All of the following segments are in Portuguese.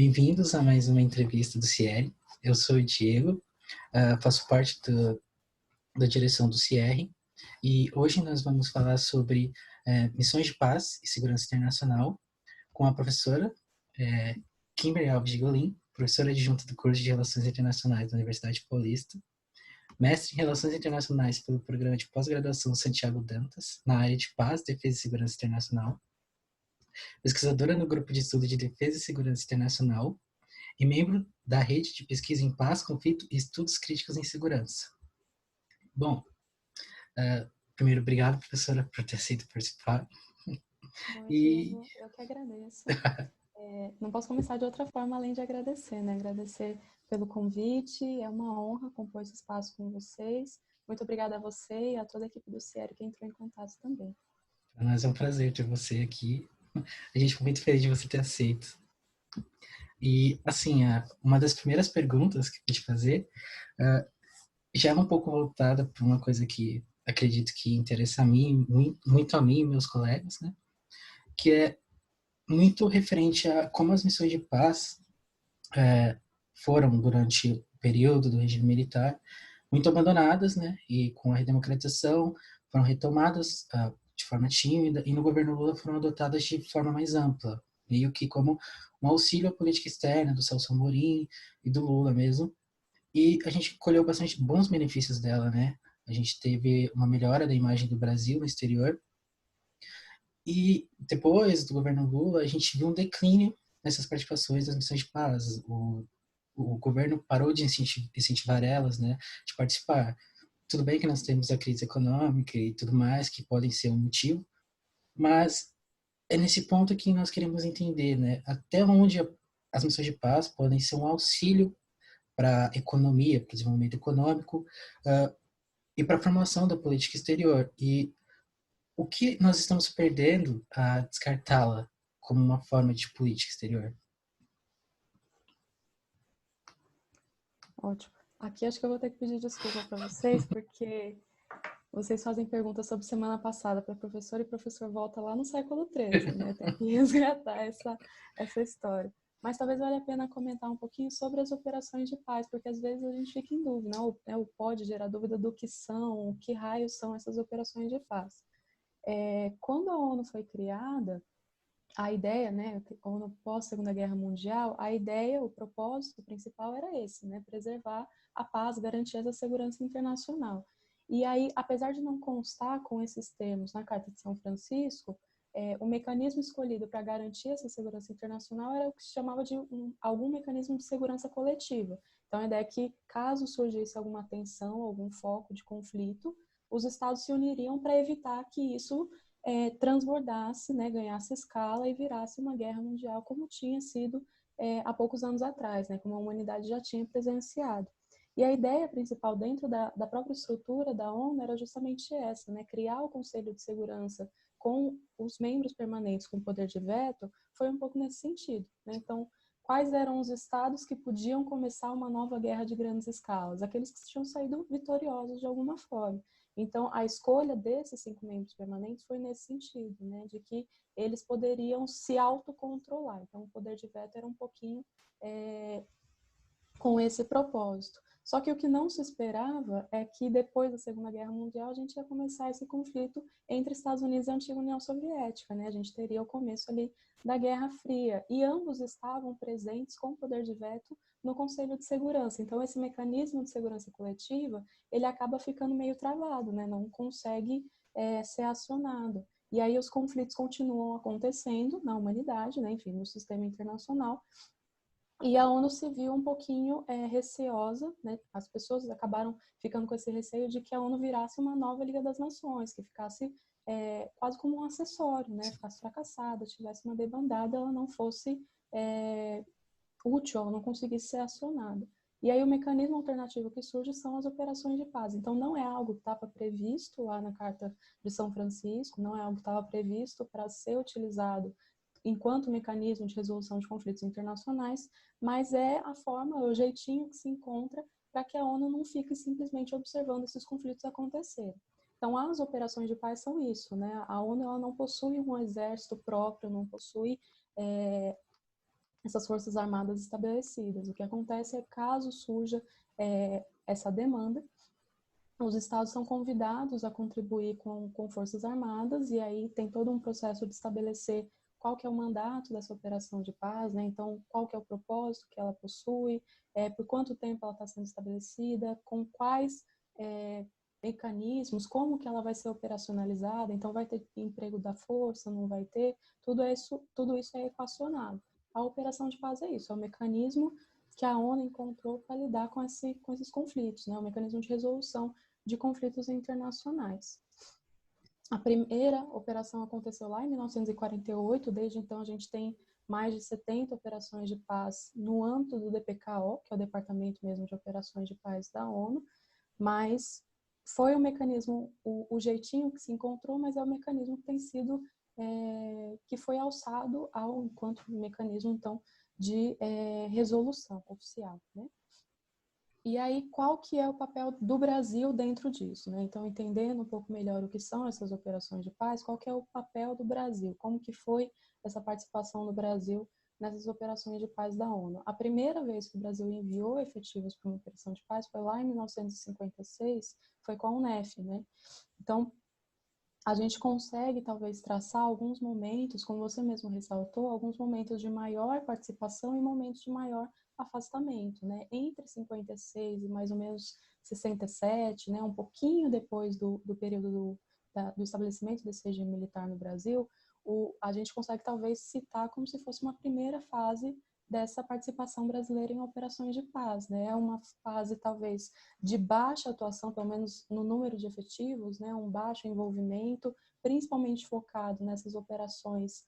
Bem-vindos a mais uma entrevista do CIER. Eu sou o Diego, faço parte da direção do CIER e hoje nós vamos falar sobre missões de paz e segurança internacional com a professora Kimberly Alves de Golim, professora adjunta do curso de Relações Internacionais da Universidade Paulista, mestre em Relações Internacionais pelo Programa de Pós-Graduação Santiago Dantas, na área de Paz, Defesa e Segurança Internacional, pesquisadora no Grupo de Estudo de Defesa e Segurança Internacional e membro da Rede de Pesquisa em Paz, Conflito e Estudos Críticos em Segurança. Bom, primeiro, obrigado, professora, por ter aceito participar. Oi, Diego, eu que agradeço. Não posso começar de outra forma além de agradecer, né? Agradecer pelo convite, é uma honra compor esse espaço com vocês. Muito obrigada a você e a toda a equipe do CIER que entrou em contato também. Para nós é um prazer ter você aqui. A gente ficou muito feliz de você ter aceito. E, assim, uma das primeiras perguntas que eu quis fazer já é um pouco voltada para uma coisa que acredito que interessa a mim, muito a mim e meus colegas, né? Que é muito referente a como as missões de paz foram, durante o período do regime militar, muito abandonadas, né? E com a redemocratização foram retomadas de forma tímida e no governo Lula foram adotadas de forma mais ampla, meio que como um auxílio à política externa do Celso Amorim e do Lula mesmo. E a gente colheu bastante bons benefícios dela, né? A gente teve uma melhora da imagem do Brasil no exterior. E depois do governo Lula, a gente viu um declínio nessas participações das missões de paz. O governo parou de incentivar elas, né, de participar. Tudo bem que nós temos a crise econômica e tudo mais, que podem ser um motivo, mas é nesse ponto que nós queremos entender, né, até onde as missões de paz podem ser um auxílio para a economia, para o desenvolvimento econômico e para a formação da política exterior. E o que nós estamos perdendo a descartá-la como uma forma de política exterior? Ótimo. Aqui acho que eu vou ter que pedir desculpa para vocês, porque vocês fazem perguntas sobre semana passada para professor e professor volta lá no século XIII, né? Tem que resgatar essa história. Mas talvez valha a pena comentar um pouquinho sobre as operações de paz, porque às vezes a gente fica em dúvida, ou pode gerar dúvida do que são, o que raios são essas operações de paz. Quando a ONU foi criada, a ideia, né, a ONU pós-Segunda Guerra Mundial, a ideia, o propósito principal era esse, né, preservar a paz, garantir essa segurança internacional. E aí, apesar de não constar com esses termos na Carta de São Francisco, o mecanismo escolhido para garantir essa segurança internacional era o que se chamava de algum mecanismo de segurança coletiva. Então, a ideia é que, caso surgisse alguma tensão, algum foco de conflito, os estados se uniriam para evitar que isso transbordasse, né, ganhasse escala e virasse uma guerra mundial como tinha sido há poucos anos atrás, né, como a humanidade já tinha presenciado. E a ideia principal dentro da própria estrutura da ONU era justamente essa, né, criar o Conselho de Segurança com os membros permanentes com poder de veto, foi um pouco nesse sentido, né? Então, quais eram os estados que podiam começar uma nova guerra de grandes escalas? Aqueles que tinham saído vitoriosos de alguma forma. Então, a escolha desses 5 membros permanentes foi nesse sentido, né, de que eles poderiam se autocontrolar. Então, o poder de veto era um pouquinho com esse propósito. Só que o que não se esperava é que depois da Segunda Guerra Mundial a gente ia começar esse conflito entre Estados Unidos e a antiga União Soviética, né? A gente teria o começo ali da Guerra Fria e ambos estavam presentes com poder de veto no Conselho de Segurança. Então esse mecanismo de segurança coletiva ele acaba ficando meio travado, né? Não consegue ser acionado. E aí os conflitos continuam acontecendo na humanidade, né? Enfim, no sistema internacional. E a ONU se viu um pouquinho receosa, né? As pessoas acabaram ficando com esse receio de que a ONU virasse uma nova Liga das Nações, que ficasse quase como um acessório, né? Ficasse fracassada, tivesse uma debandada, ela não fosse útil, ela não conseguisse ser acionada. E aí o mecanismo alternativo que surge são as operações de paz. Então não é algo que estava previsto lá na Carta de São Francisco, não é algo que estava previsto para ser utilizado enquanto mecanismo de resolução de conflitos internacionais, mas é a forma, o jeitinho que se encontra para que a ONU não fique simplesmente observando esses conflitos acontecerem. Então, as operações de paz são isso, né? A ONU ela não possui um exército próprio, não possui essas forças armadas estabelecidas. O que acontece é, caso surja essa demanda, os estados são convidados a contribuir com forças armadas, e aí tem todo um processo de estabelecer qual que é o mandato dessa operação de paz, né? Então, qual que é o propósito que ela possui, por quanto tempo ela está sendo estabelecida, com quais mecanismos, como que ela vai ser operacionalizada, então vai ter emprego da força, não vai ter, tudo isso é equacionado. A operação de paz é isso, é o mecanismo que a ONU encontrou para lidar com esses conflitos, né? O mecanismo de resolução de conflitos internacionais. A primeira operação aconteceu lá em 1948, desde então a gente tem mais de 70 operações de paz no âmbito do DPKO, que é o Departamento mesmo de Operações de Paz da ONU, mas foi o mecanismo, o jeitinho que se encontrou, mas é o mecanismo que tem sido, que foi alçado enquanto mecanismo, então, de resolução oficial, né? E aí, qual que é o papel do Brasil dentro disso, né? Então, entendendo um pouco melhor o que são essas operações de paz, qual que é o papel do Brasil? Como que foi essa participação do Brasil nessas operações de paz da ONU? A primeira vez que o Brasil enviou efetivos para uma operação de paz foi lá em 1956, foi com a UNEF, né? Então, a gente consegue talvez traçar alguns momentos, como você mesmo ressaltou, alguns momentos de maior participação e momentos de maior afastamento, né? Entre 56 e mais ou menos 67, né? Um pouquinho depois do período do estabelecimento desse regime militar no Brasil, a gente consegue talvez citar como se fosse uma primeira fase dessa participação brasileira em operações de paz, né? É uma fase talvez de baixa atuação, pelo menos no número de efetivos, né? Um baixo envolvimento, principalmente focado nessas operações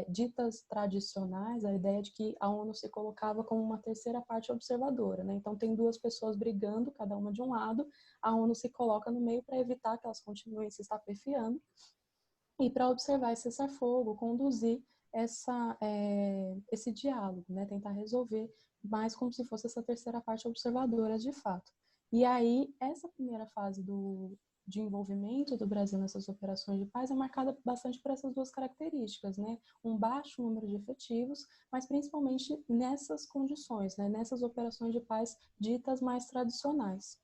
ditas tradicionais, a ideia de que a ONU se colocava como uma terceira parte observadora, né? Então tem duas pessoas brigando, cada uma de um lado, a ONU se coloca no meio para evitar que elas continuem se estapefiando e para observar esse cessar-fogo, conduzir esse diálogo, né? Tentar resolver mais como se fosse essa terceira parte observadora de fato. E aí, essa primeira fase de envolvimento do Brasil nessas operações de paz é marcada bastante por essas duas características, né? Um baixo número de efetivos, mas principalmente nessas condições, né? Nessas operações de paz ditas mais tradicionais.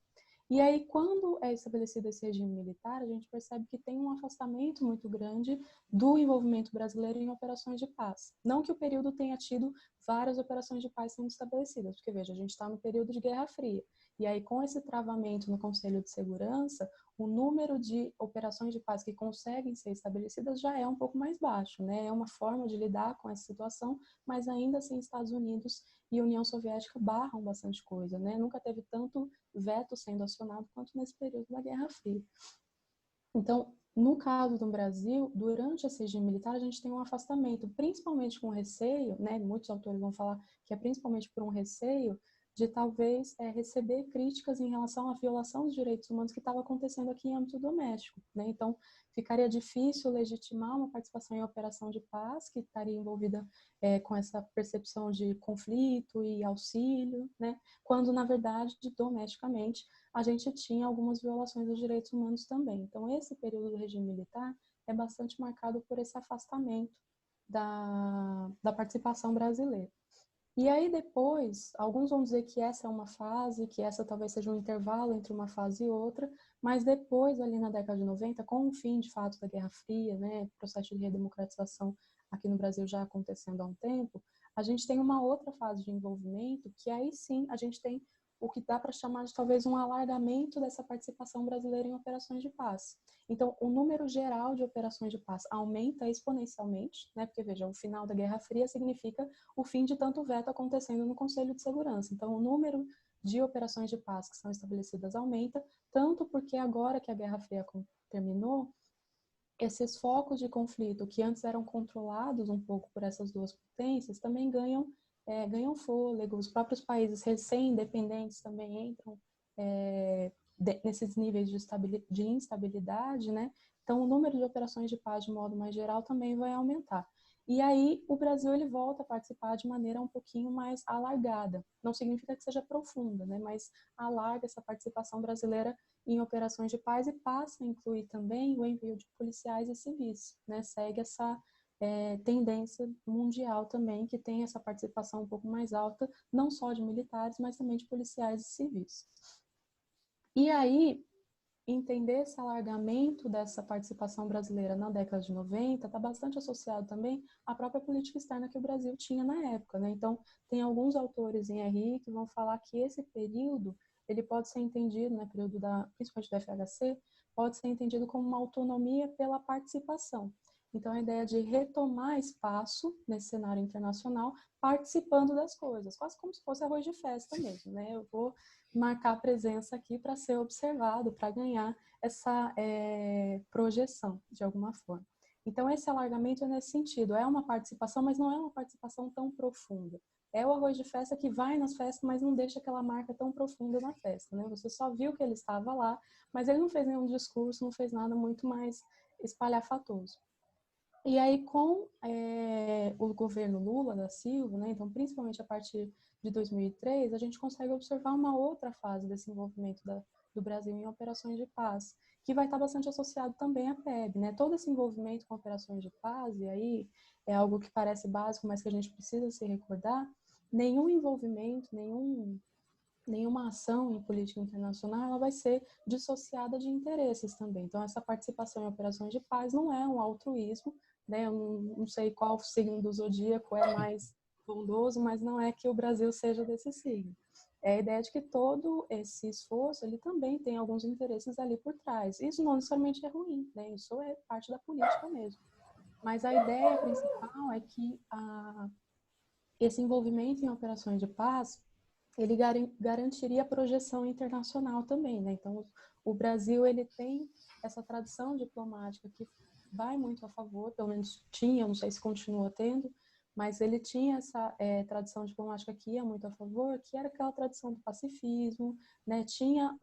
E aí, quando é estabelecido esse regime militar, a gente percebe que tem um afastamento muito grande do envolvimento brasileiro em operações de paz. Não que o período tenha tido várias operações de paz sendo estabelecidas, porque, veja, a gente está no período de Guerra Fria. E aí, com esse travamento no Conselho de Segurança, o número de operações de paz que conseguem ser estabelecidas já é um pouco mais baixo, né? É uma forma de lidar com essa situação, mas ainda assim, Estados Unidos e União Soviética barram bastante coisa, né? Nunca teve tanto veto sendo acionado quanto nesse período da Guerra Fria. Então, no caso do Brasil, durante esse regime militar, a gente tem um afastamento, principalmente com receio, né? Muitos autores vão falar que é principalmente por um receio de talvez receber críticas em relação à violação dos direitos humanos que estava acontecendo aqui em âmbito doméstico, né? Então, ficaria difícil legitimar uma participação em operação de paz que estaria envolvida com essa percepção de conflito e auxílio, né? Quando, na verdade, domesticamente, a gente tinha algumas violações dos direitos humanos também. Então, esse período do regime militar é bastante marcado por esse afastamento da participação brasileira. E aí depois, alguns vão dizer que essa é uma fase, que essa talvez seja um intervalo entre uma fase e outra, mas depois, ali na década de 90, com o fim, de fato, da Guerra Fria, né, processo de redemocratização aqui no Brasil já acontecendo há um tempo, a gente tem uma outra fase de envolvimento, que aí sim a gente tem o que dá para chamar de talvez um alargamento dessa participação brasileira em operações de paz. Então, o número geral de operações de paz aumenta exponencialmente, né? Porque, veja, o final da Guerra Fria significa o fim de tanto veto acontecendo no Conselho de Segurança. Então, o número de operações de paz que são estabelecidas aumenta, tanto porque agora que a Guerra Fria terminou, esses focos de conflito que antes eram controlados um pouco por essas duas potências também ganham fôlego. Os próprios países recém-independentes também entram nesses níveis de instabilidade, né? Então, o número de operações de paz, de modo mais geral, também vai aumentar. E aí, o Brasil ele volta a participar de maneira um pouquinho mais alargada. Não significa que seja profunda, né? Mas alarga essa participação brasileira em operações de paz e passa a incluir também o envio de policiais e civis, né? Segue tendência mundial também, que tem essa participação um pouco mais alta, não só de militares, mas também de policiais e civis. E aí, entender esse alargamento dessa participação brasileira na década de 90 está bastante associado também à própria política externa que o Brasil tinha na época, né? Então, tem alguns autores em RI que vão falar que esse período, ele pode ser entendido, né, período principalmente do FHC, pode ser entendido como uma autonomia pela participação. Então, a ideia de retomar espaço nesse cenário internacional, participando das coisas, quase como se fosse arroz de festa mesmo, né? Eu vou marcar a presença aqui para ser observado, para ganhar essa projeção, de alguma forma. Então, esse alargamento é nesse sentido. É uma participação, mas não é uma participação tão profunda. É o arroz de festa que vai nas festas, mas não deixa aquela marca tão profunda na festa, né? Você só viu que ele estava lá, mas ele não fez nenhum discurso, não fez nada muito mais espalhafatoso. E aí, com o governo Lula da Silva, né, então, principalmente a partir de 2003, a gente consegue observar uma outra fase desse envolvimento do Brasil em operações de paz, que vai estar bastante associado também à PEB. Né? Todo esse envolvimento com operações de paz, e aí é algo que parece básico, mas que a gente precisa se recordar, nenhum envolvimento, nenhuma ação em política internacional, ela vai ser dissociada de interesses também. Então, essa participação em operações de paz não é um altruísmo, né? Eu não sei qual signo do zodíaco é mais bondoso, mas não é que o Brasil seja desse signo. É a ideia de que todo esse esforço, ele também tem alguns interesses ali por trás. Isso não necessariamente é ruim, né? Isso é parte da política mesmo. Mas a ideia principal é que esse envolvimento em operações de paz ele garantiria a projeção internacional também, né? Então, o Brasil, ele tem essa tradição diplomática que vai muito a favor, pelo menos tinha, não sei se continua tendo, mas ele tinha essa tradição diplomática que ia muito a favor, que era aquela tradição do pacifismo, né? Tinha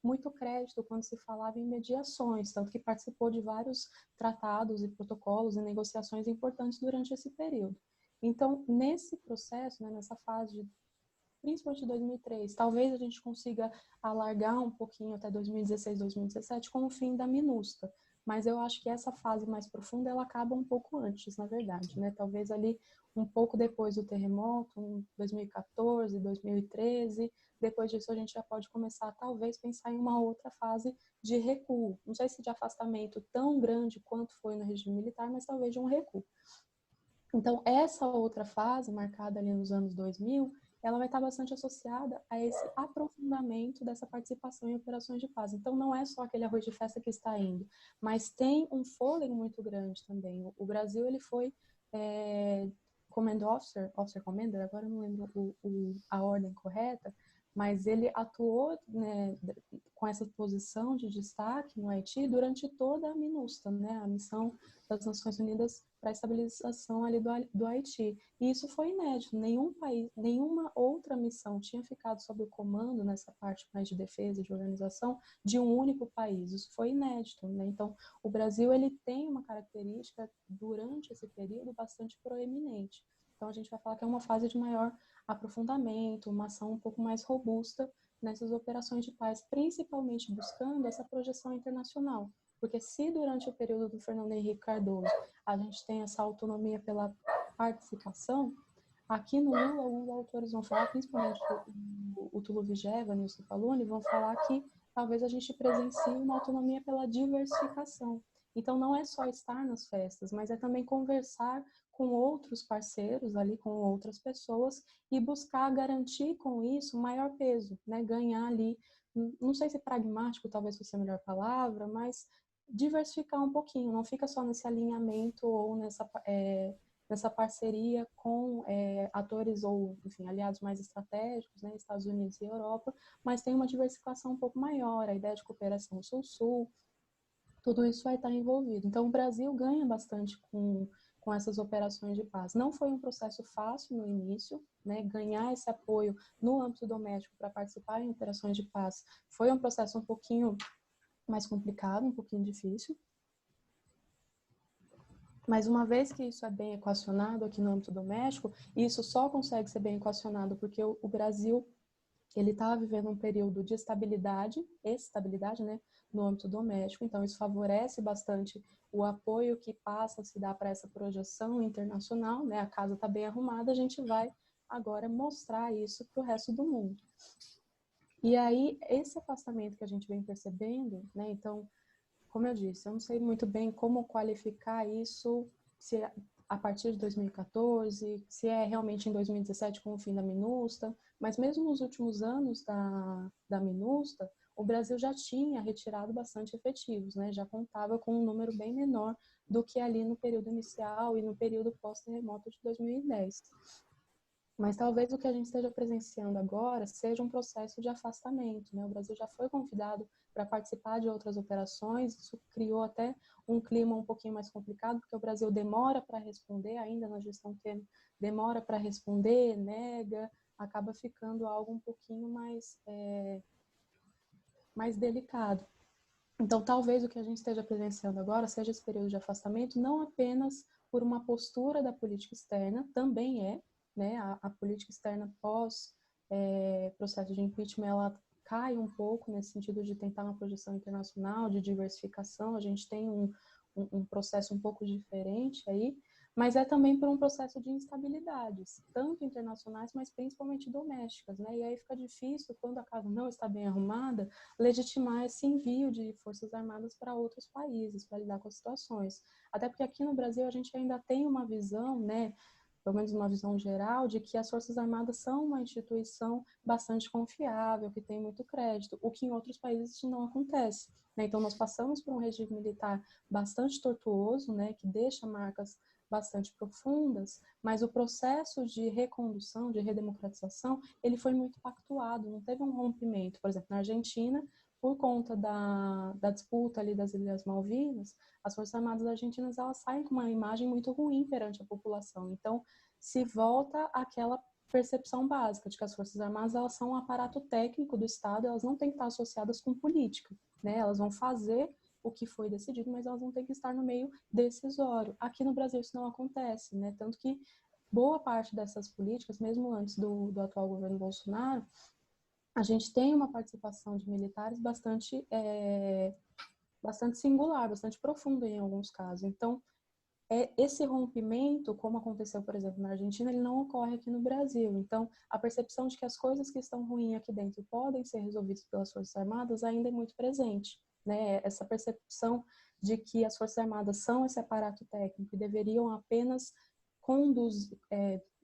muito crédito quando se falava em mediações, tanto que participou de vários tratados e protocolos e negociações importantes durante esse período. Então, nesse processo, né, nessa fase principalmente de 2003. Talvez a gente consiga alargar um pouquinho até 2016, 2017 com o fim da MINUSTAH. Mas eu acho que essa fase mais profunda, ela acaba um pouco antes, na verdade, né? Talvez ali um pouco depois do terremoto, em 2014, 2013. Depois disso, a gente já pode começar, talvez, pensar em uma outra fase de recuo. Não sei se de afastamento tão grande quanto foi no regime militar, mas talvez de um recuo. Então, essa outra fase, marcada ali nos anos 2000, ela vai estar bastante associada a esse aprofundamento dessa participação em operações de paz. Então, não é só aquele arroz de festa que está indo, mas tem um fôlego muito grande também. O Brasil, ele foi Command Officer Commander, agora eu não lembro a ordem correta, mas ele atuou, né, com essa posição de destaque no Haiti durante toda a MINUSTAH, né, a missão das Nações Unidas para a estabilização ali do Haiti. E isso foi inédito. Nenhum país, nenhuma outra missão tinha ficado sob o comando nessa parte mais de defesa e de organização de um único país. Isso foi inédito, né? Então, o Brasil ele tem uma característica durante esse período bastante proeminente. Então, a gente vai falar que é uma fase de maior aprofundamento, uma ação um pouco mais robusta nessas operações de paz, principalmente buscando essa projeção internacional. Porque se durante o período do Fernando Henrique Cardoso a gente tem essa autonomia pela participação, aqui no Lula, alguns autores vão falar, principalmente o Tulo Vigeva, Nilson Paloni, vão falar que talvez a gente presencie uma autonomia pela diversificação. Então, não é só estar nas festas, mas é também conversar com outros parceiros ali, com outras pessoas e buscar garantir com isso maior peso, né? Ganhar ali, não sei se pragmático talvez fosse a melhor palavra, mas diversificar um pouquinho, não fica só nesse alinhamento ou nessa parceria com atores ou, enfim, aliados mais estratégicos, né, Estados Unidos e Europa, mas tem uma diversificação um pouco maior, a ideia de cooperação Sul-Sul, tudo isso vai estar envolvido. Então, o Brasil ganha bastante com essas operações de paz. Não foi um processo fácil no início, né? Ganhar esse apoio no âmbito doméstico para participar em operações de paz foi um processo um pouquinho mais complicado, um pouquinho difícil. Mas uma vez que isso é bem equacionado aqui no âmbito doméstico, isso só consegue ser bem equacionado porque o Brasil ele estava vivendo um período de estabilidade, né, no âmbito doméstico, então isso favorece bastante o apoio que passa a se dar para essa projeção internacional, né, a casa está bem arrumada, a gente vai agora mostrar isso para o resto do mundo. E aí, esse afastamento que a gente vem percebendo, né, então, como eu disse, eu não sei muito bem como qualificar isso, se é a partir de 2014, se é realmente em 2017 com o fim da MINUSTAH, mas mesmo nos últimos anos da MINUSTAH, o Brasil já tinha retirado bastante efetivos, né? Já contava com um número bem menor do que ali no período inicial e no período pós-terremoto de 2010. Mas talvez o que a gente esteja presenciando agora seja um processo de afastamento, né? O Brasil já foi convidado para participar de outras operações, isso criou até um clima um pouquinho mais complicado, porque o Brasil demora para responder, ainda na gestão Temer, demora para responder, nega, acaba ficando algo um pouquinho mais delicado. Então, talvez o que a gente esteja presenciando agora seja esse período de afastamento, não apenas por uma postura da política externa, também é, né, a política externa pós processo de impeachment, ela cai um pouco nesse sentido de tentar uma projeção internacional, de diversificação, a gente tem um processo um pouco diferente aí, mas é também por um processo de instabilidades, tanto internacionais, mas principalmente domésticas, né? E aí fica difícil, quando a casa não está bem arrumada, legitimar esse envio de forças armadas para outros países, para lidar com as situações. Até porque aqui no Brasil a gente ainda tem uma visão, né, pelo menos uma visão geral, de que as Forças Armadas são uma instituição bastante confiável, que tem muito crédito, o que em outros países isso não acontece, né? Então, nós passamos por um regime militar bastante tortuoso, né, que deixa marcas bastante profundas, mas o processo de recondução, de redemocratização, ele foi muito pactuado, não teve um rompimento. Por exemplo, na Argentina, por conta da disputa ali das Ilhas Malvinas, as Forças Armadas argentinas elas saem com uma imagem muito ruim perante a população. Então, se volta àquela percepção básica de que as Forças Armadas elas são um aparato técnico do Estado, elas não têm que estar associadas com política, né? Elas vão fazer o que foi decidido, mas elas não têm que estar no meio decisório. Aqui no Brasil isso não acontece, né? Tanto que boa parte dessas políticas, mesmo antes do atual governo Bolsonaro, a gente tem uma participação de militares bastante singular, bastante profunda em alguns casos. Então, esse rompimento, como aconteceu, por exemplo, na Argentina, ele não ocorre aqui no Brasil. Então, a percepção de que as coisas que estão ruins aqui dentro podem ser resolvidas pelas Forças Armadas ainda é muito presente, né? Essa percepção de que as Forças Armadas são esse aparato técnico e deveriam apenas conduzir,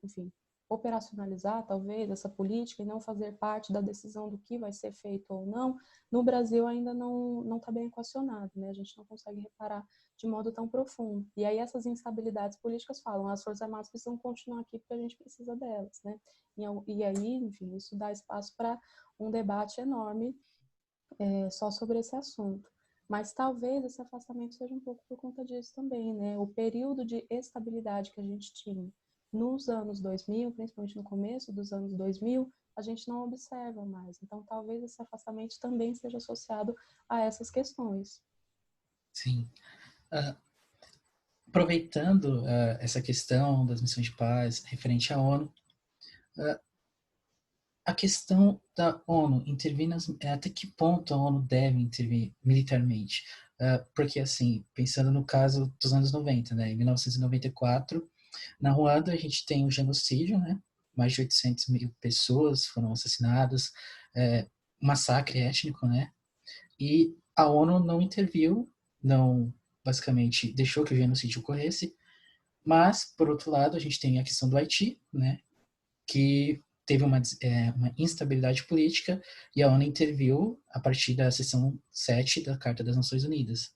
enfim, operacionalizar, talvez, essa política e não fazer parte da decisão do que vai ser feito ou não, no Brasil ainda não está bem equacionado, né? A gente não consegue reparar de modo tão profundo. E aí essas instabilidades políticas falam, as Forças Armadas precisam continuar aqui porque a gente precisa delas, né? E aí, enfim, isso dá espaço para um debate enorme só sobre esse assunto. Mas talvez esse afastamento seja um pouco por conta disso também, né? O período de estabilidade que a gente tinha nos anos 2000, principalmente no começo dos anos 2000, a gente não observa mais. Então, talvez esse afastamento também esteja associado a essas questões. Sim. Uh, aproveitando essa questão das missões de paz referente à ONU, a questão da ONU intervir até que ponto a ONU deve intervir militarmente? Porque, assim, pensando no caso dos anos 90, né, em 1994, na Ruanda a gente tem o genocídio, né, mais de 800 mil pessoas foram assassinadas, massacre étnico, né, e a ONU não interviu, não, basicamente, deixou que o genocídio ocorresse, mas, por outro lado, a gente tem a questão do Haiti, né, que teve uma instabilidade política e a ONU interviu a partir da seção 7 da Carta das Nações Unidas.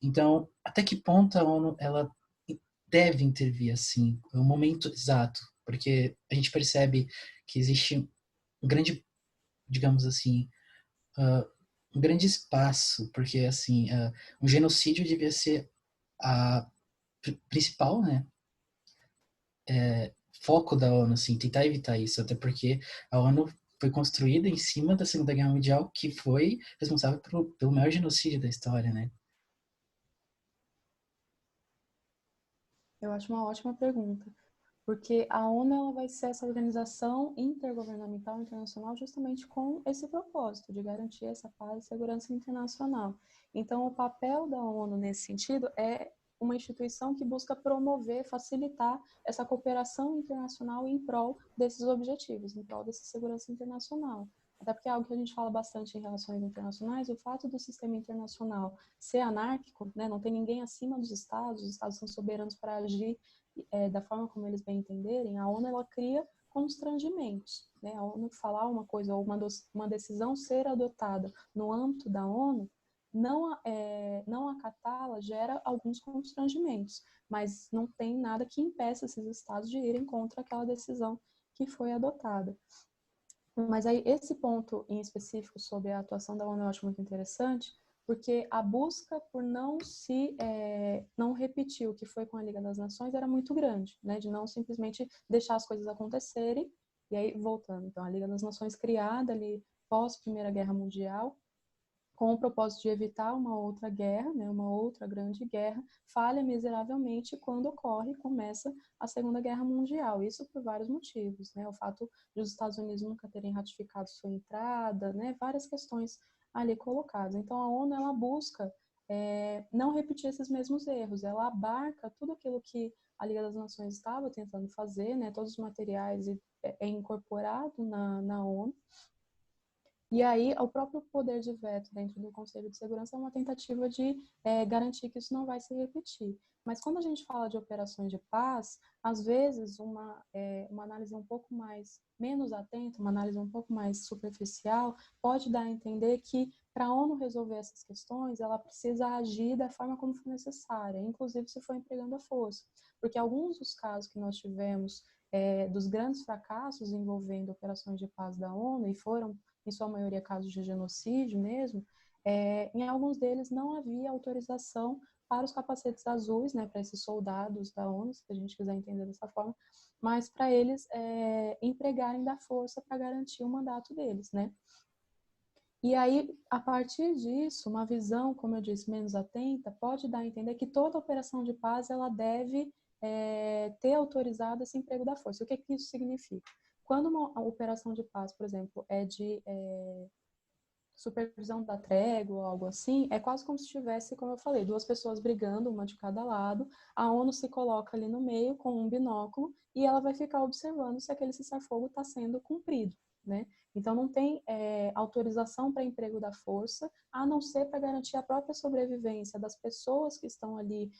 Então, até que ponto a ONU ela deve intervir assim, no momento exato? Porque a gente percebe que existe um grande, digamos assim, um grande espaço, porque assim, um genocídio devia ser a principal, né, foco da ONU, assim, tentar evitar isso, até porque a ONU foi construída em cima da Segunda Guerra Mundial, que foi responsável pelo maior genocídio da história, né? Eu acho uma ótima pergunta, Porque a ONU ela vai ser essa organização intergovernamental internacional justamente com esse propósito de garantir essa paz e segurança internacional. Então, o papel da ONU nesse sentido é uma instituição que busca promover, facilitar essa cooperação internacional em prol desses objetivos, em prol dessa segurança internacional. Até porque é algo que a gente fala bastante em relações internacionais, o fato do sistema internacional ser anárquico, né, não tem ninguém acima dos Estados, os Estados são soberanos para agir da forma como eles bem entenderem, a ONU ela cria constrangimentos. Né? A ONU falar uma coisa ou uma decisão ser adotada no âmbito da ONU, não acatá-la gera alguns constrangimentos, mas não tem nada que impeça esses estados de irem contra aquela decisão que foi adotada. Mas aí esse ponto em específico sobre a atuação da ONU eu acho muito interessante, porque a busca por não repetir o que foi com a Liga das Nações era muito grande, né? De não simplesmente deixar as coisas acontecerem. E aí, voltando, então, a Liga das Nações criada ali pós Primeira Guerra Mundial, com o propósito de evitar uma outra guerra, né, uma outra grande guerra, falha miseravelmente quando ocorre e começa a Segunda Guerra Mundial. Isso por vários motivos, né? O fato de os Estados Unidos nunca terem ratificado sua entrada, né? Várias questões ali colocadas. Então, a ONU, ela busca não repetir esses mesmos erros. Ela abarca tudo aquilo que a Liga das Nações estava tentando fazer, né? Todos os materiais é incorporado na ONU. E aí, o próprio poder de veto dentro do Conselho de Segurança é uma tentativa de garantir que isso não vai se repetir. Mas quando a gente fala de operações de paz, às vezes uma análise um pouco menos atenta, uma análise um pouco mais superficial, pode dar a entender que para a ONU resolver essas questões, ela precisa agir da forma como for necessária, inclusive se for empregando a força. Porque alguns dos casos que nós tivemos dos grandes fracassos envolvendo operações de paz da ONU, e foram em sua maioria casos de genocídio mesmo, em alguns deles não havia autorização para os capacetes azuis, né, para esses soldados da ONU, se a gente quiser entender dessa forma, mas para eles empregarem da força para garantir o mandato deles, né? E aí, a partir disso, uma visão, como eu disse, menos atenta, pode dar a entender que toda operação de paz ela deve ter autorizado esse emprego da força. O que isso significa? Quando uma operação de paz, por exemplo, é de supervisão da trégua ou algo assim, é quase como se tivesse, como eu falei, duas pessoas brigando, uma de cada lado, a ONU se coloca ali no meio com um binóculo e ela vai ficar observando se aquele cessar-fogo está sendo cumprido, né? Então não tem autorização para emprego da força, a não ser para garantir a própria sobrevivência das pessoas que estão ali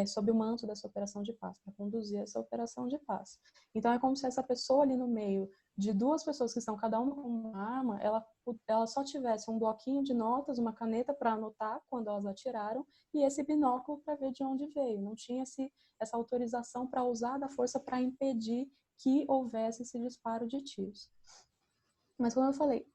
sob o manto dessa operação de paz, para conduzir essa operação de paz. Então é como se essa pessoa ali no meio de duas pessoas que estão cada uma com uma arma, ela só tivesse um bloquinho de notas, uma caneta para anotar quando elas atiraram e esse binóculo para ver de onde veio. Não tinha essa autorização para usar da força para impedir que houvesse esse disparo de tiros. Mas como eu falei,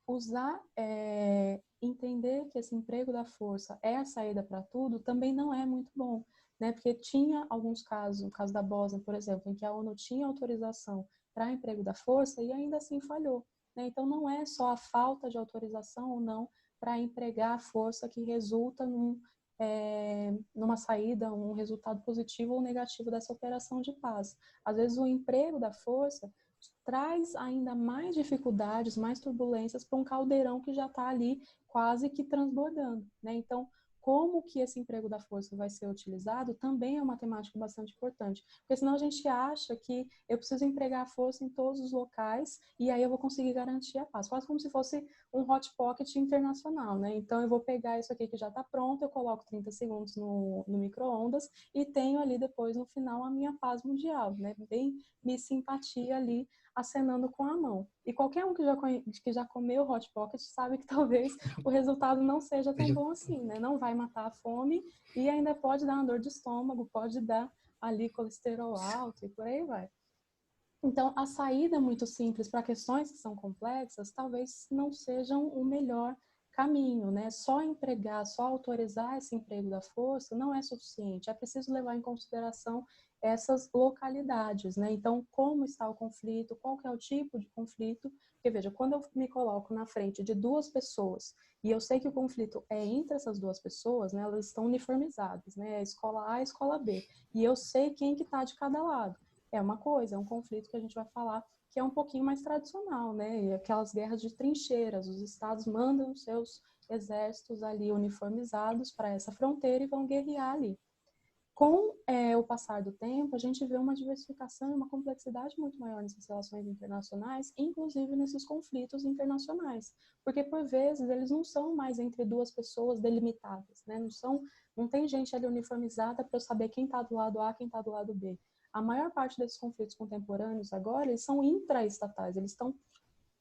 entender que esse emprego da força é a saída para tudo também não é muito bom, né? Porque tinha alguns casos, o caso da Bósnia, por exemplo, em que a ONU tinha autorização para emprego da força e ainda assim falhou, né? Então não é só a falta de autorização ou não para empregar a força que resulta numa saída, um resultado positivo ou negativo dessa operação de paz. Às vezes o emprego da força traz ainda mais dificuldades, mais turbulências para um caldeirão que já está ali quase que transbordando, né? Então, como que esse emprego da força vai ser utilizado também é uma temática bastante importante, porque senão a gente acha que eu preciso empregar a força em todos os locais e aí eu vou conseguir garantir a paz, quase como se fosse um hot pocket internacional, né? Então eu vou pegar isso aqui que já está pronto, eu coloco 30 segundos no micro-ondas e tenho ali depois no final a minha paz mundial, né? Bem Miss Simpatia ali acenando com a mão. E qualquer um que já comeu Hot Pocket sabe que talvez o resultado não seja tão bom assim, né? Não vai matar a fome e ainda pode dar uma dor de estômago, pode dar ali colesterol alto e por aí vai. Então, a saída muito simples para questões que são complexas talvez não sejam o melhor caminho, né? Só empregar, só autorizar esse emprego da força não é suficiente. É preciso levar em consideração essas localidades, né? Então, como está o conflito, qual que é o tipo de conflito? Porque, veja, quando eu me coloco na frente de duas pessoas e eu sei que o conflito é entre essas duas pessoas, né? Elas estão uniformizadas, né? A escola A e a escola B. E eu sei quem que está de cada lado. é uma coisa, é um conflito que a gente vai falar que é um pouquinho mais tradicional, né? E aquelas guerras de trincheiras, os estados mandam seus exércitos ali uniformizados para essa fronteira e vão guerrear ali. Com o passar do tempo, a gente vê uma diversificação e uma complexidade muito maior nessas relações internacionais, inclusive nesses conflitos internacionais, porque por vezes eles não são mais entre duas pessoas delimitadas, né? Não tem gente ali uniformizada para eu saber quem está do lado A, quem está do lado B. A maior parte desses conflitos contemporâneos agora, eles são intraestatais, eles estão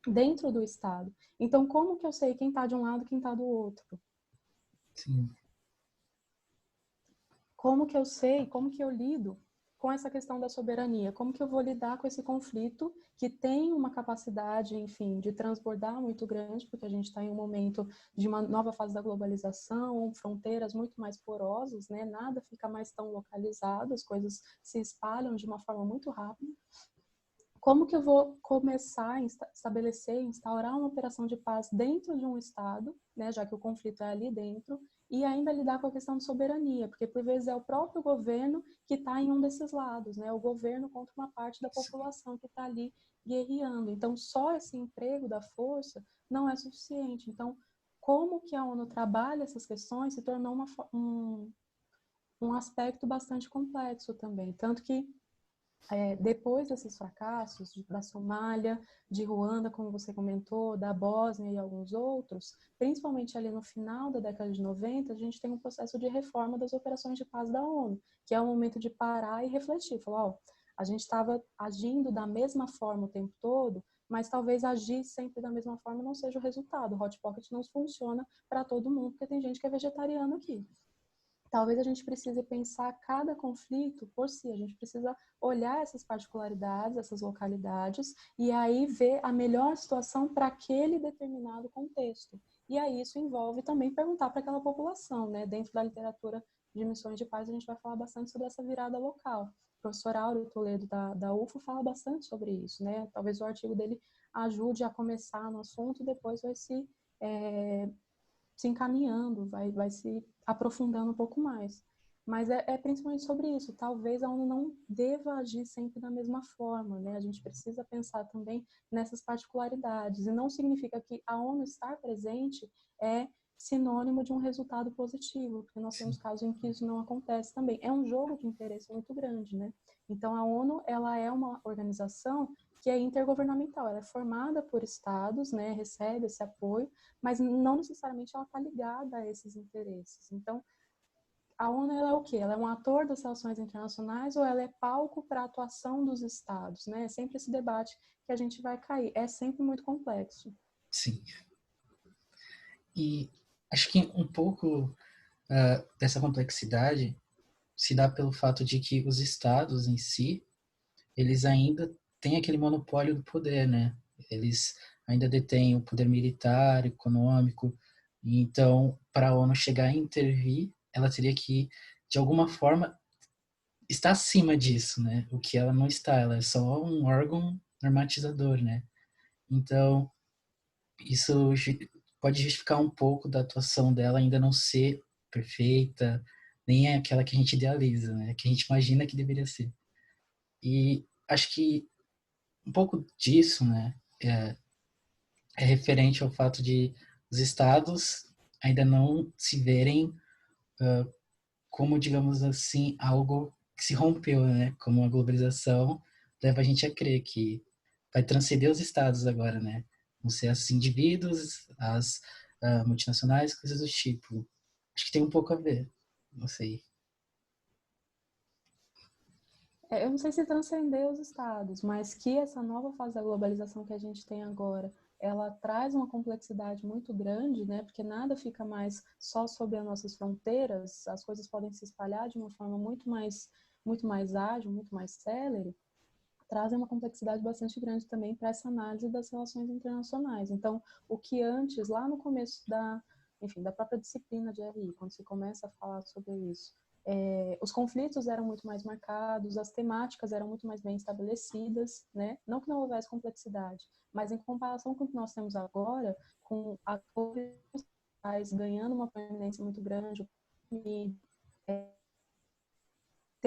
dentro do Estado. Então, como que eu sei quem está de um lado e quem está do outro? Sim. Como que eu sei, como que eu lido com essa questão da soberania? Como que eu vou lidar com esse conflito que tem uma capacidade, enfim, de transbordar muito grande, porque a gente está em um momento de uma nova fase da globalização, fronteiras muito mais porosas, né? Nada fica mais tão localizado, as coisas se espalham de uma forma muito rápida. Como que eu vou começar a estabelecer, instaurar uma operação de paz dentro de um Estado, né, já que o conflito é ali dentro, e ainda lidar com a questão de soberania, porque por vezes é o próprio governo que está em um desses lados, né, o governo contra uma parte da população que está ali guerreando. Então, só esse emprego da força não é suficiente. Então, como que a ONU trabalha essas questões se tornou um aspecto bastante complexo também. Tanto que depois desses fracassos da Somália, de Ruanda, como você comentou, da Bósnia e alguns outros, principalmente ali no final da década de 90, a gente tem um processo de reforma das operações de paz da ONU, que é o momento de parar e refletir, falar, ó, a gente estava agindo da mesma forma o tempo todo, mas talvez agir sempre da mesma forma não seja o resultado. O Hot Pocket não funciona para todo mundo, porque tem gente que é vegetariano aqui. Talvez a gente precise pensar cada conflito por si, a gente precisa olhar essas particularidades, essas localidades, e aí ver a melhor situação para aquele determinado contexto. E aí isso envolve também perguntar para aquela população, né? Dentro da literatura de missões de paz, a gente vai falar bastante sobre essa virada local. O professor Áureo Toledo, da UFO, fala bastante sobre isso, né? Talvez o artigo dele ajude a começar no assunto e depois vai se encaminhando, vai se aprofundando um pouco mais. Mas é principalmente sobre isso. Talvez a ONU não deva agir sempre da mesma forma, né? A gente precisa pensar também nessas particularidades. E não significa que a ONU estar presente é sinônimo de um resultado positivo, porque nós temos Sim. casos em que isso não acontece também. É um jogo de interesse muito grande, né? Então a ONU, ela é uma organização que é intergovernamental, ela é formada por estados, né, recebe esse apoio, mas não necessariamente ela está ligada a esses interesses. Então, a ONU ela é o quê? Ela é um ator das relações internacionais ou ela é palco para a atuação dos estados? Né? É sempre esse debate que a gente vai cair. É sempre muito complexo. Sim. E acho que um pouco dessa complexidade se dá pelo fato de que os estados em si, eles ainda têm aquele monopólio do poder, né? Eles ainda detêm o poder militar, econômico. Então, para a ONU chegar a intervir, ela teria que, de alguma forma, estar acima disso, né? O que ela não está, ela é só um órgão normatizador, né? Então, isso pode justificar um pouco da atuação dela ainda não ser perfeita, nem é aquela que a gente idealiza, né? Que a gente imagina que deveria ser. E acho que um pouco disso, né, é referente ao fato de os estados ainda não se verem como, digamos assim, algo que se rompeu, né? Como a globalização leva a gente a crer que vai transcender os estados agora, né? Vão ser os indivíduos, as multinacionais, coisas do tipo. Acho que tem um pouco a ver, não sei. Eu não sei se transcender os estados, mas que essa nova fase da globalização que a gente tem agora, ela traz uma complexidade muito grande, né? Porque nada fica mais só sobre as nossas fronteiras, as coisas podem se espalhar de uma forma muito mais ágil, muito mais célere, trazem uma complexidade bastante grande também para essa análise das relações internacionais. Então, o que antes, lá no começo enfim, da própria disciplina de RI, quando se começa a falar sobre isso, os conflitos eram muito mais marcados, as temáticas eram muito mais bem estabelecidas, né? Não que não houvesse complexidade, mas em comparação com o que nós temos agora, com a ganhando uma proeminência muito grande,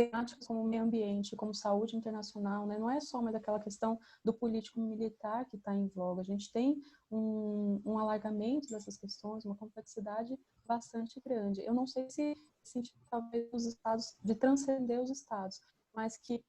temáticas como meio ambiente, como saúde internacional, né? Não é só mais aquela questão do político militar que está em voga. A gente tem um alargamento dessas questões, uma complexidade bastante grande. Eu não sei se talvez os estados, de transcender os estados, mas que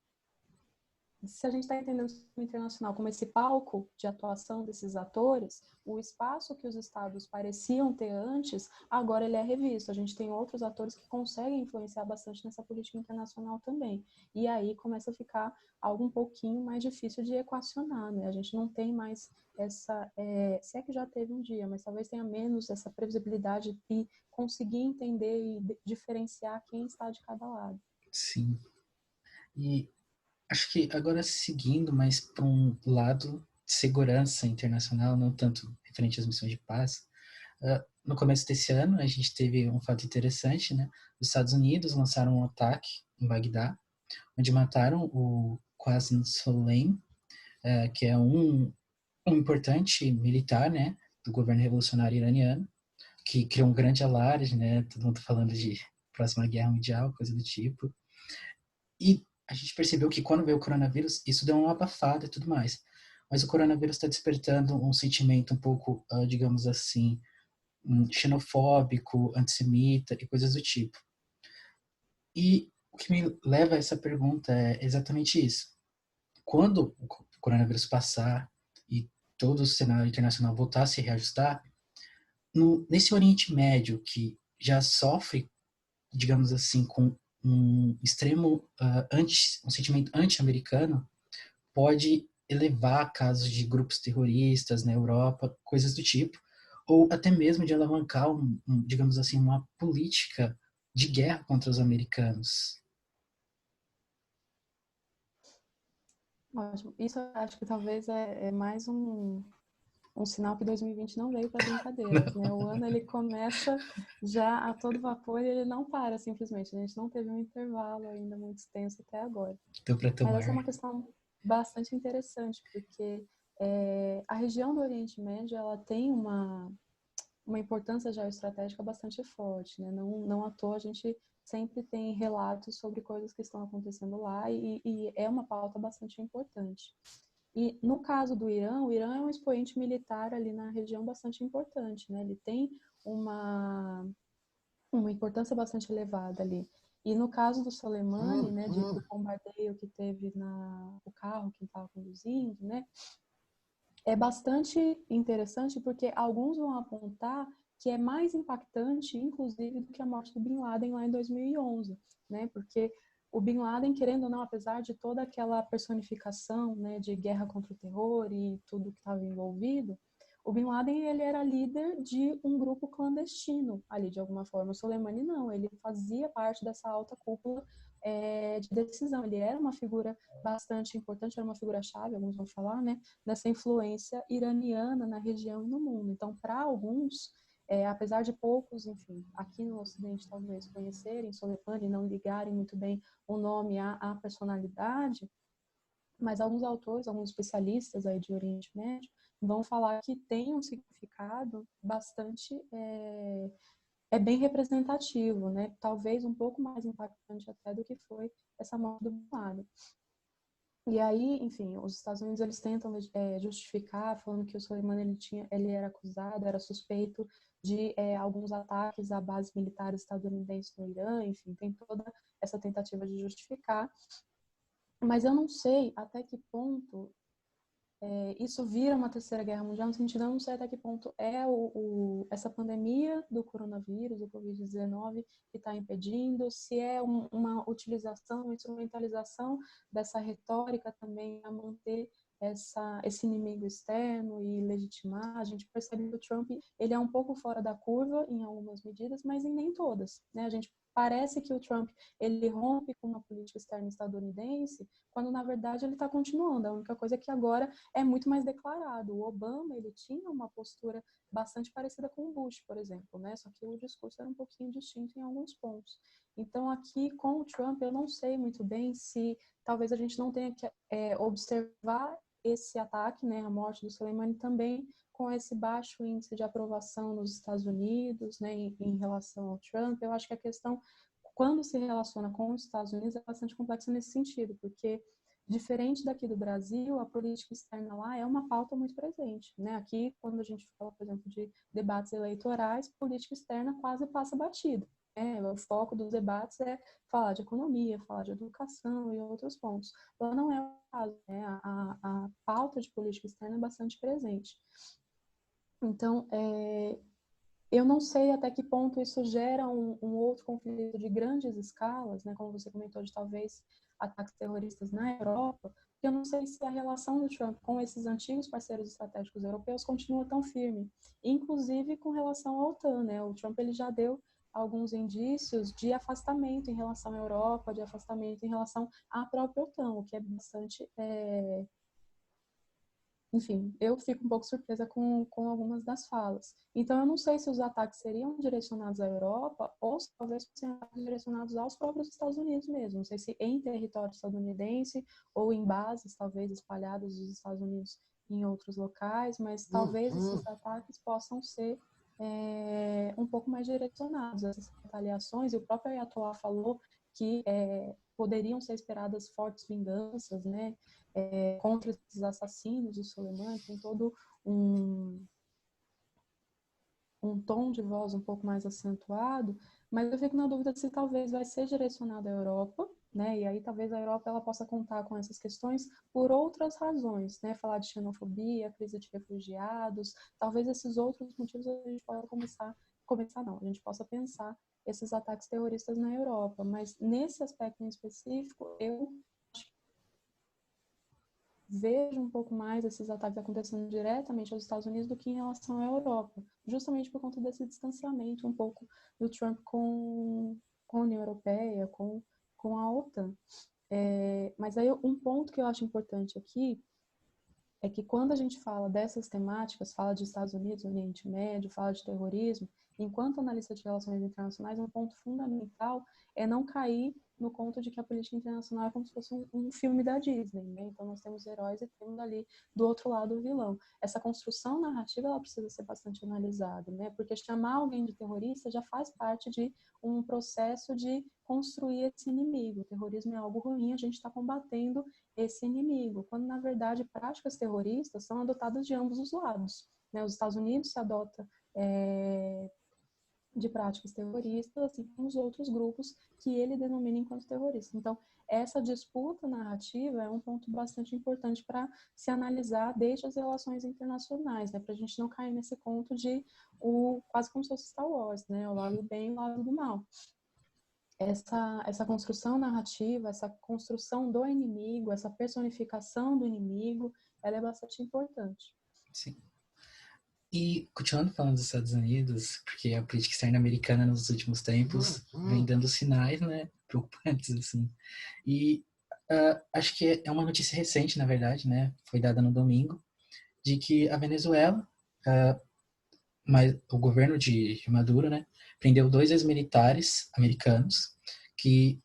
se a gente está entendendo o sistema internacional como esse palco de atuação desses atores, o espaço que os estados pareciam ter antes, agora ele é revisto. A gente tem outros atores que conseguem influenciar bastante nessa política internacional também. E aí começa a ficar algo um pouquinho mais difícil de equacionar, né? A gente não tem mais essa, se é que já teve um dia, mas talvez tenha menos essa previsibilidade e conseguir entender e diferenciar quem está de cada lado. Sim. E acho que agora seguindo mais para um lado de segurança internacional, não tanto referente às missões de paz, no começo desse ano a gente teve um fato interessante, né? Os Estados Unidos lançaram um ataque em Bagdá, onde mataram o Qasem Soleimani, que é um importante militar, né, do governo revolucionário iraniano, que criou um grande alarde, né? Todo mundo falando de próxima guerra mundial, coisa do tipo. E a gente percebeu que quando veio o coronavírus, isso deu uma abafada e tudo mais. Mas o coronavírus está despertando um sentimento um pouco, digamos assim, xenofóbico, antissemita e coisas do tipo. E o que me leva a essa pergunta é exatamente isso. Quando o coronavírus passar e todo o cenário internacional voltar a se reajustar, nesse Oriente Médio que já sofre, digamos assim, com um extremo um sentimento anti-americano, pode elevar casos de grupos terroristas na Europa, coisas do tipo, ou até mesmo de alavancar, digamos assim, uma política de guerra contra os americanos. Ótimo. Isso eu acho que talvez é mais um sinal que 2020 não veio para brincadeiras, né? O ano ele começa já a todo vapor e ele não para simplesmente. A gente não teve um intervalo ainda muito extenso até agora. Deu para Mas essa é tomar. uma questão bastante interessante, porque a região do Oriente Médio ela tem uma importância geoestratégica bastante forte, né? Não à toa a gente sempre tem relatos sobre coisas que estão acontecendo lá e é uma pauta bastante importante. E no caso do Irã, o Irã é um expoente militar ali na região bastante importante, né? Ele tem uma importância bastante elevada ali. E no caso do Soleimani, né, do bombardeio que teve o carro que ele estava conduzindo, né, é bastante interessante porque alguns vão apontar que é mais impactante, inclusive, do que a morte do Bin Laden lá em 2011, né? Porque o Bin Laden, querendo ou não, apesar de toda aquela personificação, né, de guerra contra o terror e tudo que estava envolvido, o Bin Laden ele era líder de um grupo clandestino ali, de alguma forma. O Soleimani não, ele fazia parte dessa alta cúpula de decisão. Ele era uma figura bastante importante, era uma figura-chave, alguns vão falar, né, dessa influência iraniana na região e no mundo. Então, para alguns, apesar de poucos, enfim, aqui no Ocidente talvez conhecerem Soleimani e não ligarem muito bem o nome à personalidade, mas alguns autores, alguns especialistas aí de Oriente Médio vão falar que tem um significado bastante bem representativo, né? Talvez um pouco mais impactante até do que foi essa morte do Bin Laden. E aí, enfim, os Estados Unidos eles tentam justificar, falando que o Soleimani ele era acusado, era suspeito de alguns ataques a bases militares estadunidenses no Irã, enfim, tem toda essa tentativa de justificar. Mas eu não sei até que ponto isso vira uma terceira guerra mundial, no sentido, eu não sei até que ponto essa pandemia do coronavírus, do Covid-19, que está impedindo, se é uma utilização, uma instrumentalização dessa retórica também a manter esse inimigo externo e legitimar. A gente percebe que o Trump ele é um pouco fora da curva em algumas medidas, mas em nem todas, né? A gente parece que o Trump ele rompe com uma política externa estadunidense, quando na verdade ele está continuando. A única coisa é que agora é muito mais declarado. O Obama ele tinha uma postura bastante parecida com o Bush, por exemplo, né? Só que o discurso era um pouquinho distinto em alguns pontos. Então aqui com o Trump eu não sei muito bem se talvez a gente não tenha que observar esse ataque, né, a morte do Soleimani também com esse baixo índice de aprovação nos Estados Unidos, né, em relação ao Trump. Eu acho que a questão quando se relaciona com os Estados Unidos, é bastante complexa nesse sentido, porque, diferente daqui do Brasil, a política externa lá é uma pauta muito presente, né? Aqui, quando a gente fala, por exemplo, de debates eleitorais, política externa quase passa batido. O foco dos debates é falar de economia, falar de educação e outros pontos. Lá não é o caso, né? A pauta de política externa é bastante presente. Então, eu não sei até que ponto isso gera um outro conflito de grandes escalas, né? Como você comentou, de talvez ataques terroristas na Europa, porque eu não sei se a relação do Trump com esses antigos parceiros estratégicos europeus continua tão firme, inclusive com relação à OTAN, né? O Trump ele já deu alguns indícios de afastamento em relação à Europa, de afastamento em relação à própria OTAN, o que é bastante enfim, eu fico um pouco surpresa com algumas das falas. Então, eu não sei se os ataques seriam direcionados à Europa ou se talvez fossem direcionados aos próprios Estados Unidos mesmo. Não sei se em território estadunidense ou em bases, talvez, espalhadas dos Estados Unidos em outros locais, mas talvez esses ataques possam ser um pouco mais direcionados. Essas retaliações, e o próprio Ayatollah falou que poderiam ser esperadas fortes vinganças, né? Contra esses assassinos de Soleimani, tem todo um tom de voz um pouco mais acentuado, mas eu fico na dúvida se talvez vai ser direcionado à Europa, né? E aí talvez a Europa ela possa contar com essas questões por outras razões, né? Falar de xenofobia, crise de refugiados, talvez esses outros motivos a gente possa começar não, a gente possa pensar esses ataques terroristas na Europa, mas nesse aspecto em específico, eu vejo um pouco mais esses ataques acontecendo diretamente aos Estados Unidos do que em relação à Europa, justamente por conta desse distanciamento um pouco do Trump com a União Europeia, com a OTAN. Mas aí um ponto que eu acho importante aqui é que quando a gente fala dessas temáticas, fala de Estados Unidos, Oriente Médio, fala de terrorismo, enquanto analista de relações internacionais, um ponto fundamental é não cair no conto de que a política internacional é como se fosse um filme da Disney, né? Então nós temos heróis e temos ali do outro lado o vilão. Essa construção narrativa ela precisa ser bastante analisada, né? Porque chamar alguém de terrorista já faz parte de um processo de construir esse inimigo. O terrorismo é algo ruim, a gente está combatendo esse inimigo, quando na verdade práticas terroristas são adotadas de ambos os lados, né? Os Estados Unidos se adota de práticas terroristas, assim como os outros grupos que ele denomina enquanto terroristas. Então, essa disputa narrativa é um ponto bastante importante para se analisar desde as relações internacionais, né? Para a gente não cair nesse conto de quase como se fosse Star Wars, né? O lado do bem e o lado do mal. Essa construção narrativa, essa construção do inimigo, essa personificação do inimigo, ela é bastante importante. Sim. E continuando falando dos Estados Unidos, porque a política externa americana nos últimos tempos vem dando sinais, né, preocupantes, assim. E acho que é uma notícia recente, na verdade, né, foi dada no domingo, de que a Venezuela, mas o governo de Maduro, né, prendeu 2 ex-militares americanos que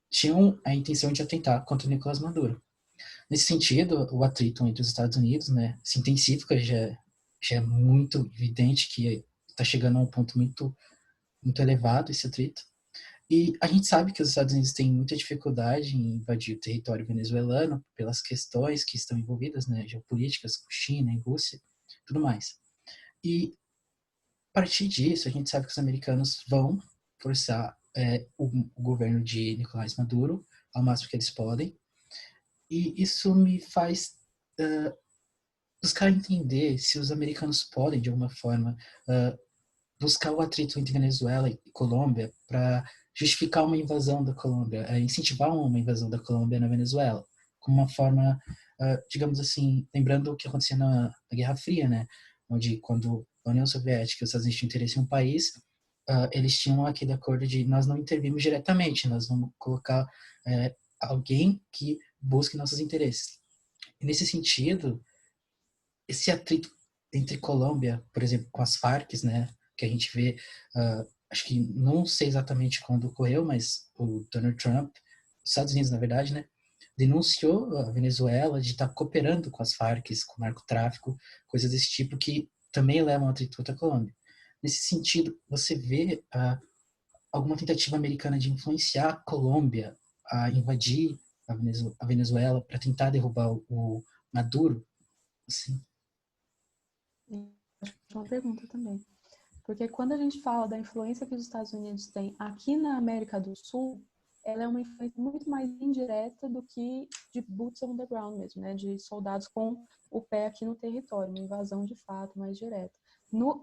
tinham a intenção de atentar contra o Nicolás Maduro. Nesse sentido, o atrito entre os Estados Unidos, né, se intensifica, já é muito evidente que está chegando a um ponto muito, muito elevado esse atrito. E a gente sabe que os Estados Unidos têm muita dificuldade em invadir o território venezuelano pelas questões que estão envolvidas, né, geopolíticas, com China e Rússia, tudo mais. E a partir disso, a gente sabe que os americanos vão forçar o governo de Nicolás Maduro ao máximo que eles podem. E isso me faz buscar entender se os americanos podem, de alguma forma, buscar o atrito entre Venezuela e Colômbia para justificar uma invasão da Colômbia, incentivar uma invasão da Colômbia na Venezuela, como uma forma, digamos assim, lembrando o que acontecia na Guerra Fria, né? Onde, quando a União Soviética e os Estados Unidos tinham interesse em um país, eles tinham aquele acordo de nós não intervimos diretamente, nós vamos colocar alguém que busque nossos interesses. E nesse sentido, esse atrito entre Colômbia, por exemplo, com as Farc, né, que a gente vê, acho que não sei exatamente quando ocorreu, mas o Donald Trump, os Estados Unidos, na verdade, né, denunciou a Venezuela de estar cooperando com as Farc, com o narcotráfico, coisas desse tipo que também levam a atrito contra a Colômbia. Nesse sentido, você vê alguma tentativa americana de influenciar a Colômbia a invadir a Venezuela para tentar derrubar o Maduro? Assim. Acho que é uma pergunta também. Porque quando a gente fala da influência que os Estados Unidos têm aqui na América do Sul, ela é uma influência muito mais indireta do que de boots on the ground mesmo, né? De soldados com o pé aqui no território, uma invasão de fato mais direta.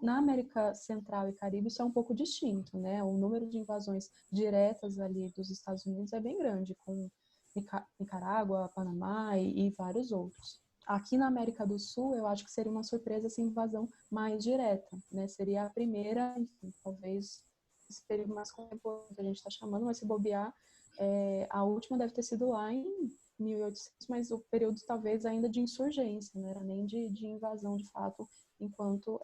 Na América Central e Caribe isso é um pouco distinto, né? O número de invasões diretas ali dos Estados Unidos é bem grande, com Nicarágua, Panamá e vários outros. Aqui na América do Sul, eu acho que seria uma surpresa essa invasão mais direta, né? Seria a primeira, enfim, talvez esse período mais contemporâneo que a gente está chamando, mas se bobear, a última deve ter sido lá em 1800, mas o período talvez ainda de insurgência, não era nem de invasão de fato, enquanto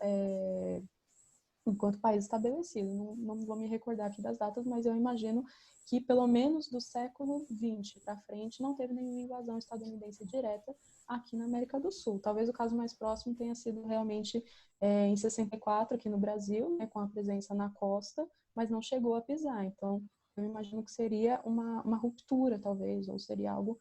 país estabelecido. Não vou me recordar aqui das datas, mas eu imagino que pelo menos do século XX para frente não teve nenhuma invasão estadunidense direta aqui na América do Sul. Talvez o caso mais próximo tenha sido realmente em 64 aqui no Brasil, né, com a presença na costa, mas não chegou a pisar. Então, eu imagino que seria uma ruptura, talvez, ou seria algo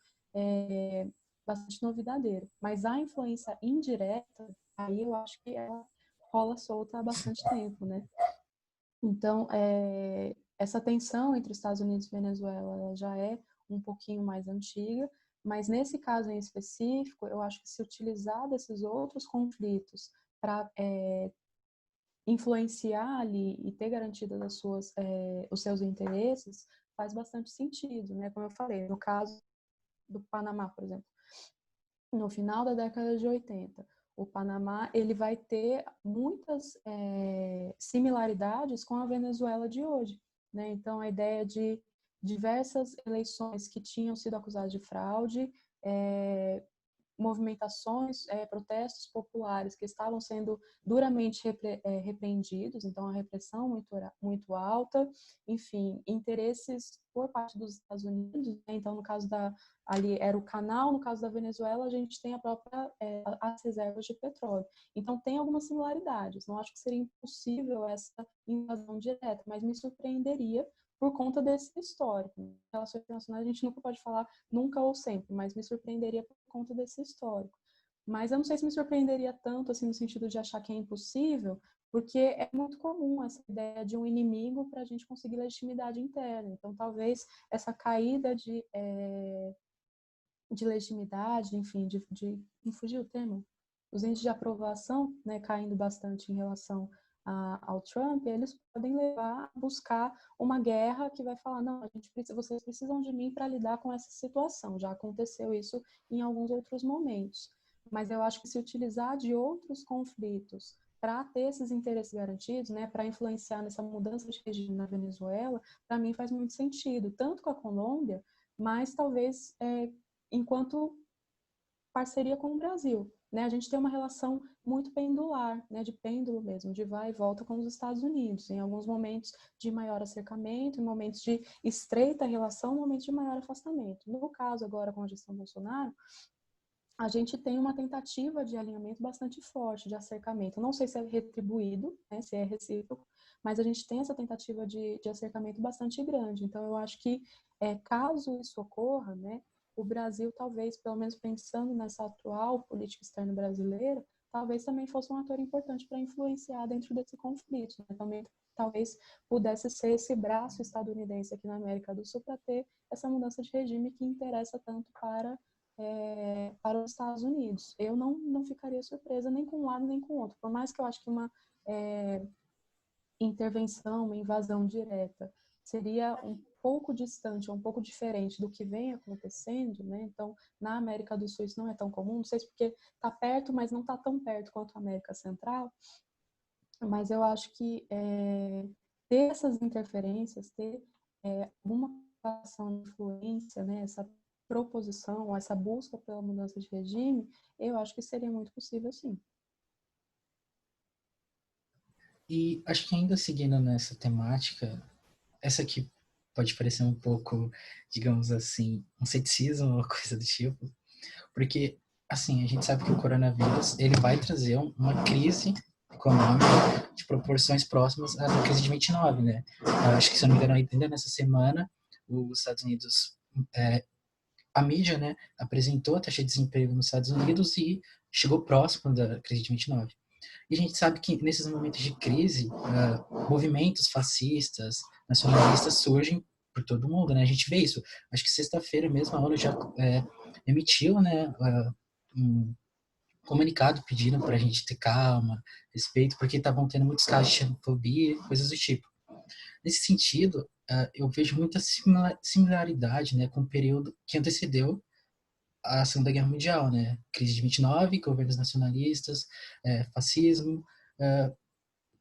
bastante novidadeiro. Mas a influência indireta, aí eu acho que ela rola solta há bastante tempo, né? Então, essa tensão entre Estados Unidos e Venezuela ela já é um pouquinho mais antiga, mas nesse caso em específico, eu acho que se utilizar desses outros conflitos para influenciar ali e ter garantidas os seus interesses, faz bastante sentido, né? Como eu falei, no caso do Panamá, por exemplo, no final da década de 80, o Panamá ele vai ter muitas similaridades com a Venezuela de hoje, né? Então, a ideia de diversas eleições que tinham sido acusadas de fraude, movimentações, protestos populares que estavam sendo duramente repreendidos, então a repressão muito alta, enfim, interesses por parte dos Estados Unidos, né? Então no caso ali era o canal, no caso da Venezuela a gente tem as reservas de petróleo. Então tem algumas similaridades. Não acho que seria impossível essa invasão direta, mas me surpreenderia por conta desse histórico. Em relações internacionais a gente nunca pode falar nunca ou sempre, mas me surpreenderia por conta desse histórico. Mas eu não sei se me surpreenderia tanto, assim, no sentido de achar que é impossível, porque é muito comum essa ideia de um inimigo para a gente conseguir legitimidade interna. Então, talvez essa caída de legitimidade, enfim, me fugiu o termo, os índices de aprovação, né, caindo bastante em relação ao Trump, eles podem levar a buscar uma guerra que vai falar, não, vocês precisam de mim para lidar com essa situação. Já aconteceu isso em alguns outros momentos. Mas eu acho que se utilizar de outros conflitos para ter esses interesses garantidos, né, para influenciar nessa mudança de regime na Venezuela, para mim faz muito sentido, tanto com a Colômbia, mas talvez enquanto parceria com o Brasil. Né? A gente tem uma relação muito pendular, né? De pêndulo mesmo, de vai e volta com os Estados Unidos, em alguns momentos de maior acercamento, em momentos de estreita relação, em momentos de maior afastamento. No caso agora com a gestão Bolsonaro, a gente tem uma tentativa de alinhamento bastante forte, de acercamento. Não sei se é retribuído, né, se é recíproco, mas a gente tem essa tentativa de acercamento bastante grande. Então, eu acho que, caso isso ocorra, né, o Brasil talvez, pelo menos pensando nessa atual política externa brasileira, talvez também fosse um ator importante para influenciar dentro desse conflito. Né? Também talvez pudesse ser esse braço estadunidense aqui na América do Sul para ter essa mudança de regime que interessa tanto para os Estados Unidos. Eu não ficaria surpresa nem com um lado nem com o outro. Por mais que eu acho que uma intervenção, uma invasão direta seria um pouco distante, um pouco diferente do que vem acontecendo, né? Então, na América do Sul isso não é tão comum, não sei se porque está perto, mas não está tão perto quanto a América Central, mas eu acho que ter essas interferências, ter alguma ação de influência, né? Essa proposição, essa busca pela mudança de regime, eu acho que seria muito possível, sim. E acho que ainda seguindo nessa temática, essa aqui pode parecer um pouco, digamos assim, um ceticismo ou coisa do tipo, porque, assim, a gente sabe que o coronavírus, ele vai trazer uma crise econômica de proporções próximas à da crise de 29, né? Acho que, se eu não me engano, ainda nessa semana, os Estados Unidos, a mídia, né, apresentou a taxa de desemprego nos Estados Unidos e chegou próximo da crise de 29. E a gente sabe que nesses momentos de crise, movimentos fascistas, nacionalistas surgem por todo mundo, né? A gente vê isso. Acho que sexta-feira mesmo a ONU já emitiu, né, um comunicado pedindo para a gente ter calma, respeito, porque estavam tendo muitos casos de xenofobia, coisas do tipo. Nesse sentido, eu vejo muita similaridade, né, com o período que antecedeu a Segunda Guerra Mundial, né? Crise de 29, governos nacionalistas, fascismo,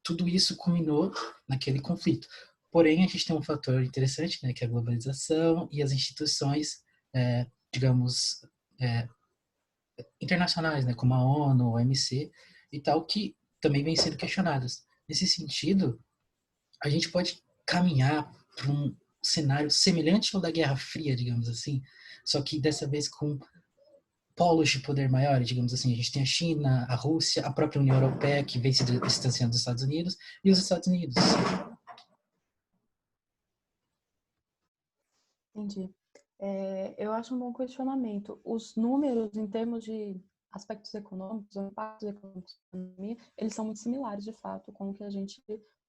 tudo isso culminou naquele conflito. Porém, a gente tem um fator interessante, né, que é a globalização e as instituições, digamos, internacionais, né, como a ONU, a OMC e tal, que também vêm sendo questionadas. Nesse sentido, a gente pode caminhar para um cenário semelhante ao da Guerra Fria, digamos assim, só que dessa vez com polos de poder maiores, digamos assim. A gente tem a China, a Rússia, a própria União Europeia, que vem se distanciando dos Estados Unidos, e os Estados Unidos. Entendi. Eu acho um bom questionamento. Os números, em termos de aspectos econômicos, ou impactos econômicos da economia, eles são muito similares, de fato, com o que a gente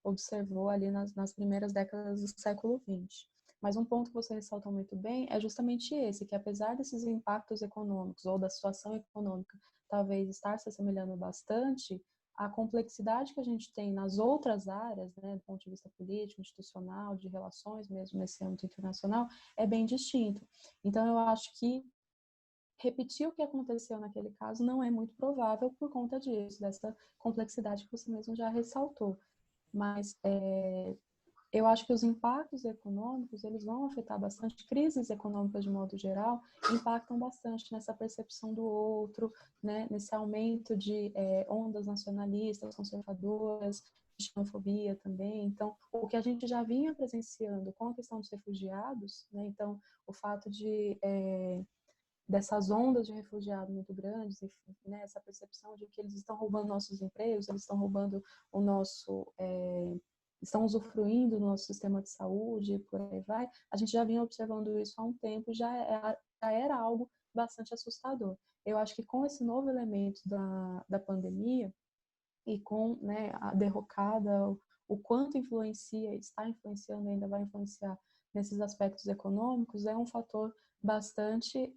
observou ali nas primeiras décadas do século XX. Mas um ponto que você ressaltou muito bem é justamente esse, que apesar desses impactos econômicos ou da situação econômica talvez estar se assemelhando bastante, a complexidade que a gente tem nas outras áreas, né, do ponto de vista político, institucional, de relações mesmo nesse âmbito internacional, é bem distinto. Então, eu acho que repetir o que aconteceu naquele caso não é muito provável por conta disso, dessa complexidade que você mesmo já ressaltou. Mas eu acho que os impactos econômicos, eles vão afetar bastante, crises econômicas de modo geral, impactam bastante nessa percepção do outro, né, nesse aumento de ondas nacionalistas, conservadoras, de xenofobia também. Então, o que a gente já vinha presenciando com a questão dos refugiados, né, então, o fato de dessas ondas de refugiados muito grandes, enfim, né, essa percepção de que eles estão roubando nossos empregos, eles estão roubando o nosso estão usufruindo do nosso sistema de saúde, por aí vai, a gente já vinha observando isso há um tempo, já era algo bastante assustador. Eu acho que com esse novo elemento da pandemia e com, né, a derrocada, o quanto influencia, está influenciando, ainda vai influenciar nesses aspectos econômicos, é um fator bastante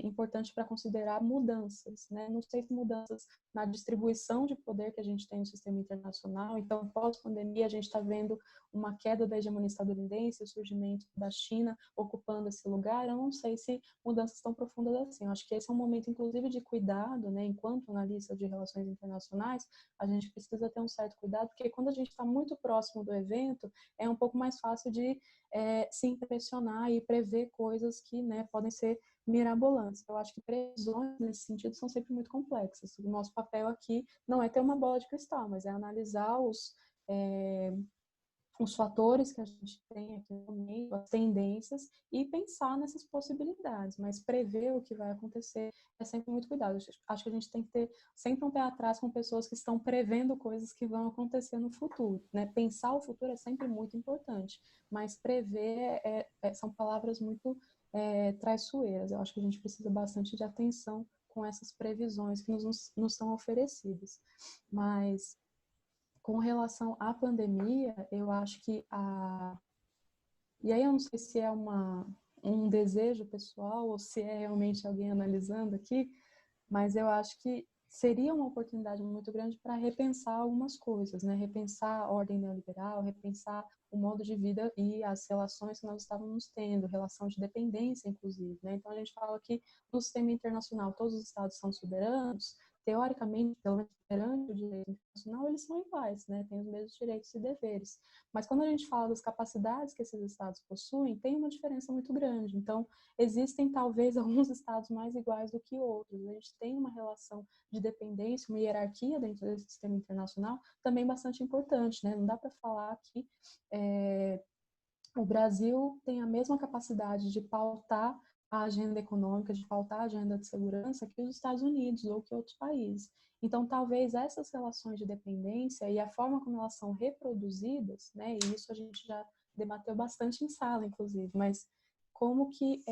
importante para considerar mudanças, né? Não sei se mudanças na distribuição de poder que a gente tem no sistema internacional. Então, pós-pandemia, a gente está vendo uma queda da hegemonia estadunidense, o surgimento da China ocupando esse lugar. Eu não sei se mudanças tão profundas assim. Eu acho que esse é um momento, inclusive, de cuidado, né? Enquanto analista de relações internacionais, a gente precisa ter um certo cuidado, porque quando a gente está muito próximo do evento, é um pouco mais fácil de se impressionar e prever coisas que, né, podem ser mirabolantes. Eu acho que previsões nesse sentido são sempre muito complexas. O nosso papel aqui não é ter uma bola de cristal, mas é analisar os fatores que a gente tem aqui no momento, as tendências, e pensar nessas possibilidades, mas prever o que vai acontecer é sempre muito cuidado. Acho que a gente tem que ter sempre um pé atrás com pessoas que estão prevendo coisas que vão acontecer no futuro, né? Pensar o futuro é sempre muito importante, mas prever são palavras muito traiçoeiras. Eu acho que a gente precisa bastante de atenção com essas previsões que nos são oferecidas. Mas com relação à pandemia, eu acho que e aí eu não sei se é um desejo pessoal ou se é realmente alguém analisando aqui, mas eu acho que seria uma oportunidade muito grande para repensar algumas coisas, né? Repensar a ordem neoliberal, repensar o modo de vida e as relações que nós estávamos tendo, relação de dependência, inclusive, né? Então a gente fala que no sistema internacional todos os estados são soberanos, teoricamente, pelo menos perante o direito internacional, eles são iguais, né? Têm os mesmos direitos e deveres. Mas quando a gente fala das capacidades que esses estados possuem, tem uma diferença muito grande. Então, existem talvez alguns estados mais iguais do que outros. A gente tem uma relação de dependência, uma hierarquia dentro desse sistema internacional também bastante importante, né? Não dá para falar que o Brasil tem a mesma capacidade de pautar a agenda econômica, de faltar a agenda de segurança que os Estados Unidos ou que outros países. Então, talvez essas relações de dependência e a forma como elas são reproduzidas, né, e isso a gente já debateu bastante em sala, inclusive, mas como que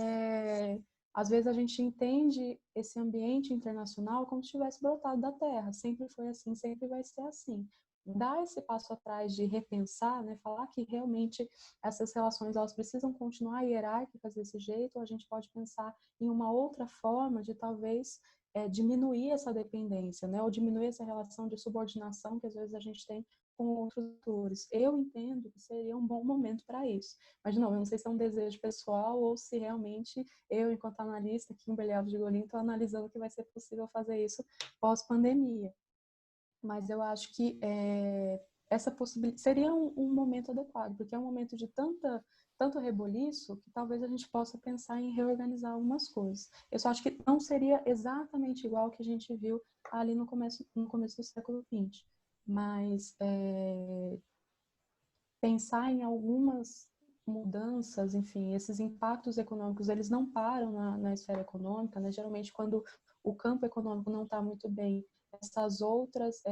às vezes a gente entende esse ambiente internacional como se tivesse brotado da terra. Sempre foi assim, sempre vai ser assim. Dar esse passo atrás de repensar, né, falar que realmente essas relações elas precisam continuar hierárquicas desse jeito, ou a gente pode pensar em uma outra forma de talvez diminuir essa dependência, né, ou diminuir essa relação de subordinação que às vezes a gente tem com outros atores. Eu entendo que seria um bom momento para isso. Mas, de novo, eu não sei se é um desejo pessoal ou se realmente eu, enquanto analista, Kimberly Alves de Golim, estou analisando que vai ser possível fazer isso pós-pandemia. Mas eu acho que essa possibilidade seria um momento adequado, porque é um momento de tanto reboliço que talvez a gente possa pensar em reorganizar algumas coisas. Eu só acho que não seria exatamente igual ao que a gente viu ali no começo do século XX, mas pensar em algumas mudanças, enfim, esses impactos econômicos, eles não param na esfera econômica, né? Geralmente, quando o campo econômico não está muito bem, essas outras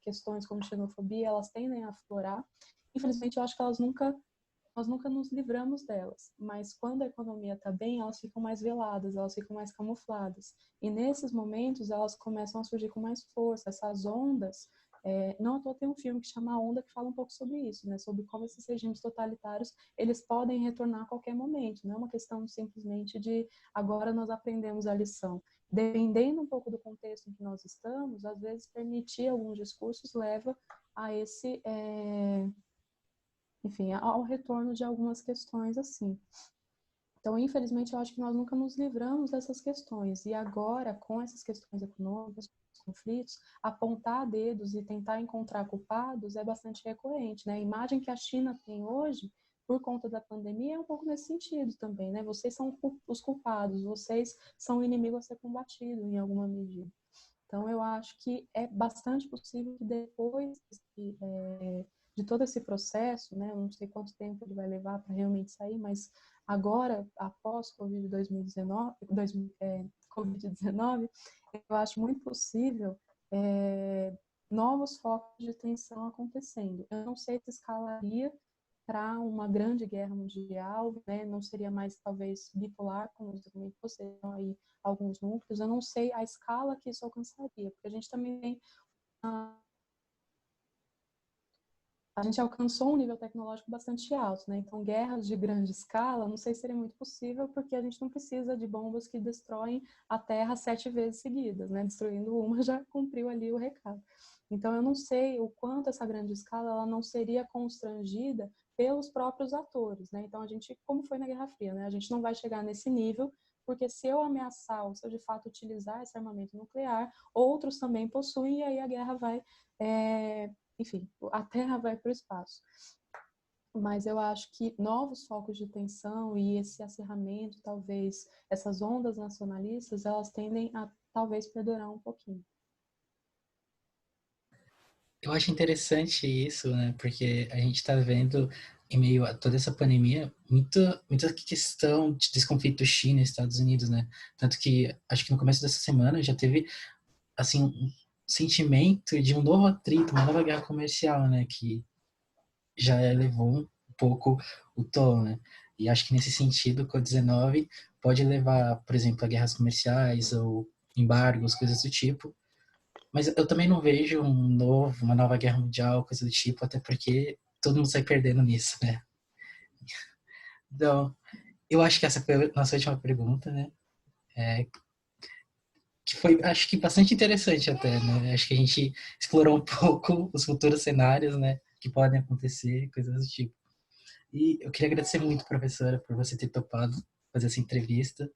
questões como xenofobia, elas tendem a aflorar. Infelizmente, eu acho que nós nunca nos livramos delas, mas quando a economia está bem, elas ficam mais veladas, elas ficam mais camufladas. E nesses momentos, elas começam a surgir com mais força. Essas ondas, não à toa tem um filme que chama A Onda, que fala um pouco sobre isso, né? Sobre como esses regimes totalitários, eles podem retornar a qualquer momento. Não é uma questão simplesmente de agora nós aprendemos a lição. Dependendo um pouco do contexto em que nós estamos, às vezes permitir alguns discursos leva a esse enfim, ao retorno de algumas questões assim. Então, infelizmente, eu acho que nós nunca nos livramos dessas questões. E agora, com essas questões econômicas, conflitos, apontar dedos e tentar encontrar culpados é bastante recorrente, né? A imagem que a China tem hoje, por conta da pandemia, é um pouco nesse sentido também, né? Vocês são os culpados, vocês são o inimigo a ser combatido em alguma medida. Então, eu acho que é bastante possível que depois de todo esse processo, né, eu não sei quanto tempo ele vai levar para realmente sair, mas agora, após Covid-19, Covid-19, eu acho muito possível novos focos de tensão acontecendo. Eu não sei se escalaria para uma grande guerra mundial, né? Não seria mais talvez bipolar, como os documentos seriam aí alguns núcleos. Eu não sei a escala que isso alcançaria, porque a gente também tem a gente alcançou um nível tecnológico bastante alto, né? Então, guerras de grande escala, não sei se seria muito possível, porque a gente não precisa de bombas que destroem a Terra 7 vezes seguidas, né? Destruindo uma já cumpriu ali o recado. Então, eu não sei o quanto essa grande escala ela não seria constrangida pelos próprios atores, né? Então, a gente, como foi na Guerra Fria, né? A gente não vai chegar nesse nível, porque se eu ameaçar ou se eu de fato utilizar esse armamento nuclear, outros também possuem e aí a guerra vai enfim, a Terra vai para o espaço. Mas eu acho que novos focos de tensão e esse acirramento, talvez, essas ondas nacionalistas, elas tendem a talvez perdurar um pouquinho. Eu acho interessante isso, né? Porque a gente está vendo, em meio a toda essa pandemia, muita questão desse conflito China e Estados Unidos, né? Tanto que, acho que no começo dessa semana já teve, assim, um sentimento de um novo atrito, uma nova guerra comercial, né? Que já elevou um pouco o tom, né? E acho que nesse sentido, o Covid-19 pode levar, por exemplo, a guerras comerciais ou embargos, coisas do tipo. Mas eu também não vejo uma nova guerra mundial, coisa do tipo, até porque todo mundo sai perdendo nisso, né? Então, eu acho que essa foi a nossa última pergunta, né? Que foi, acho que bastante interessante até, né? Acho que a gente explorou um pouco os futuros cenários, né? Que podem acontecer, coisas do tipo. E eu queria agradecer muito, professora, por você ter topado fazer essa entrevista.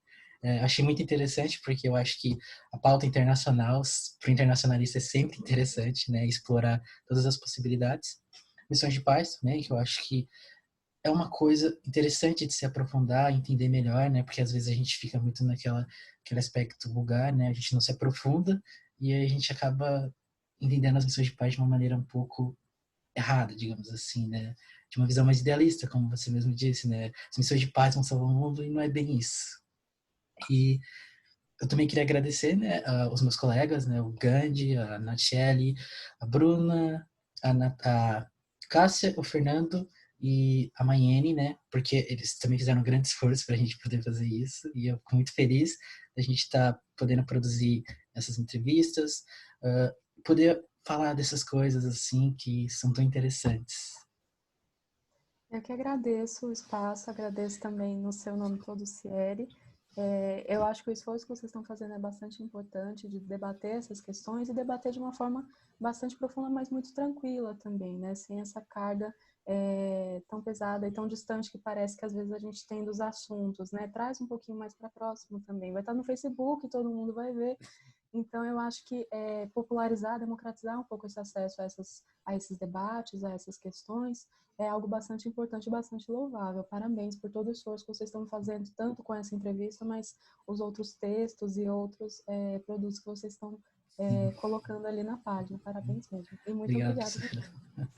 Achei muito interessante, porque eu acho que a pauta internacional, para o internacionalista, é sempre interessante, né? Explorar todas as possibilidades. Missões de paz também, que eu acho que é uma coisa interessante de se aprofundar, entender melhor, né? Porque às vezes a gente fica muito aquele aspecto vulgar, né? A gente não se aprofunda e aí a gente acaba entendendo as missões de paz de uma maneira um pouco errada, digamos assim, né? De uma visão mais idealista, como você mesmo disse, né? As missões de paz vão salvar o mundo e não é bem isso. E eu também queria agradecer, né, os meus colegas, né, o Gandhi, a Nachelle, a Bruna, a Cássia, o Fernando e a Maiene, né, porque eles também fizeram um grande esforço para a gente poder fazer isso, e eu fico muito feliz da gente estar podendo produzir essas entrevistas, poder falar dessas coisas assim que são tão interessantes. Eu que agradeço o espaço, agradeço também no seu nome todo, Ciele. Eu acho que o esforço que vocês estão fazendo é bastante importante de debater essas questões e debater de uma forma bastante profunda, mas muito tranquila também, né? Sem essa carga tão pesada e tão distante que parece que às vezes a gente tem dos assuntos, né? Traz um pouquinho mais para próximo também. Vai estar no Facebook, todo mundo vai ver. Então, eu acho que popularizar, democratizar um pouco esse acesso a esses debates, a essas questões, é algo bastante importante e bastante louvável. Parabéns por todo o esforço que vocês estão fazendo, tanto com essa entrevista, mas os outros textos e outros produtos que vocês estão colocando ali na página. Parabéns mesmo. E muito Obrigado, obrigada. Sara.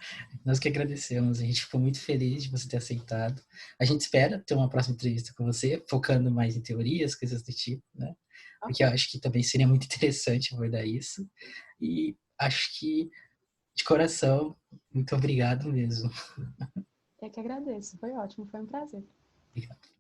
Nós que agradecemos, a gente ficou muito feliz de você ter aceitado. A gente espera ter uma próxima entrevista com você, focando mais em teorias, coisas do tipo, né? Porque eu Ok. acho que também seria muito interessante abordar isso. E acho que, de coração, muito obrigado mesmo. Eu que agradeço. Foi ótimo, foi um prazer. Obrigado.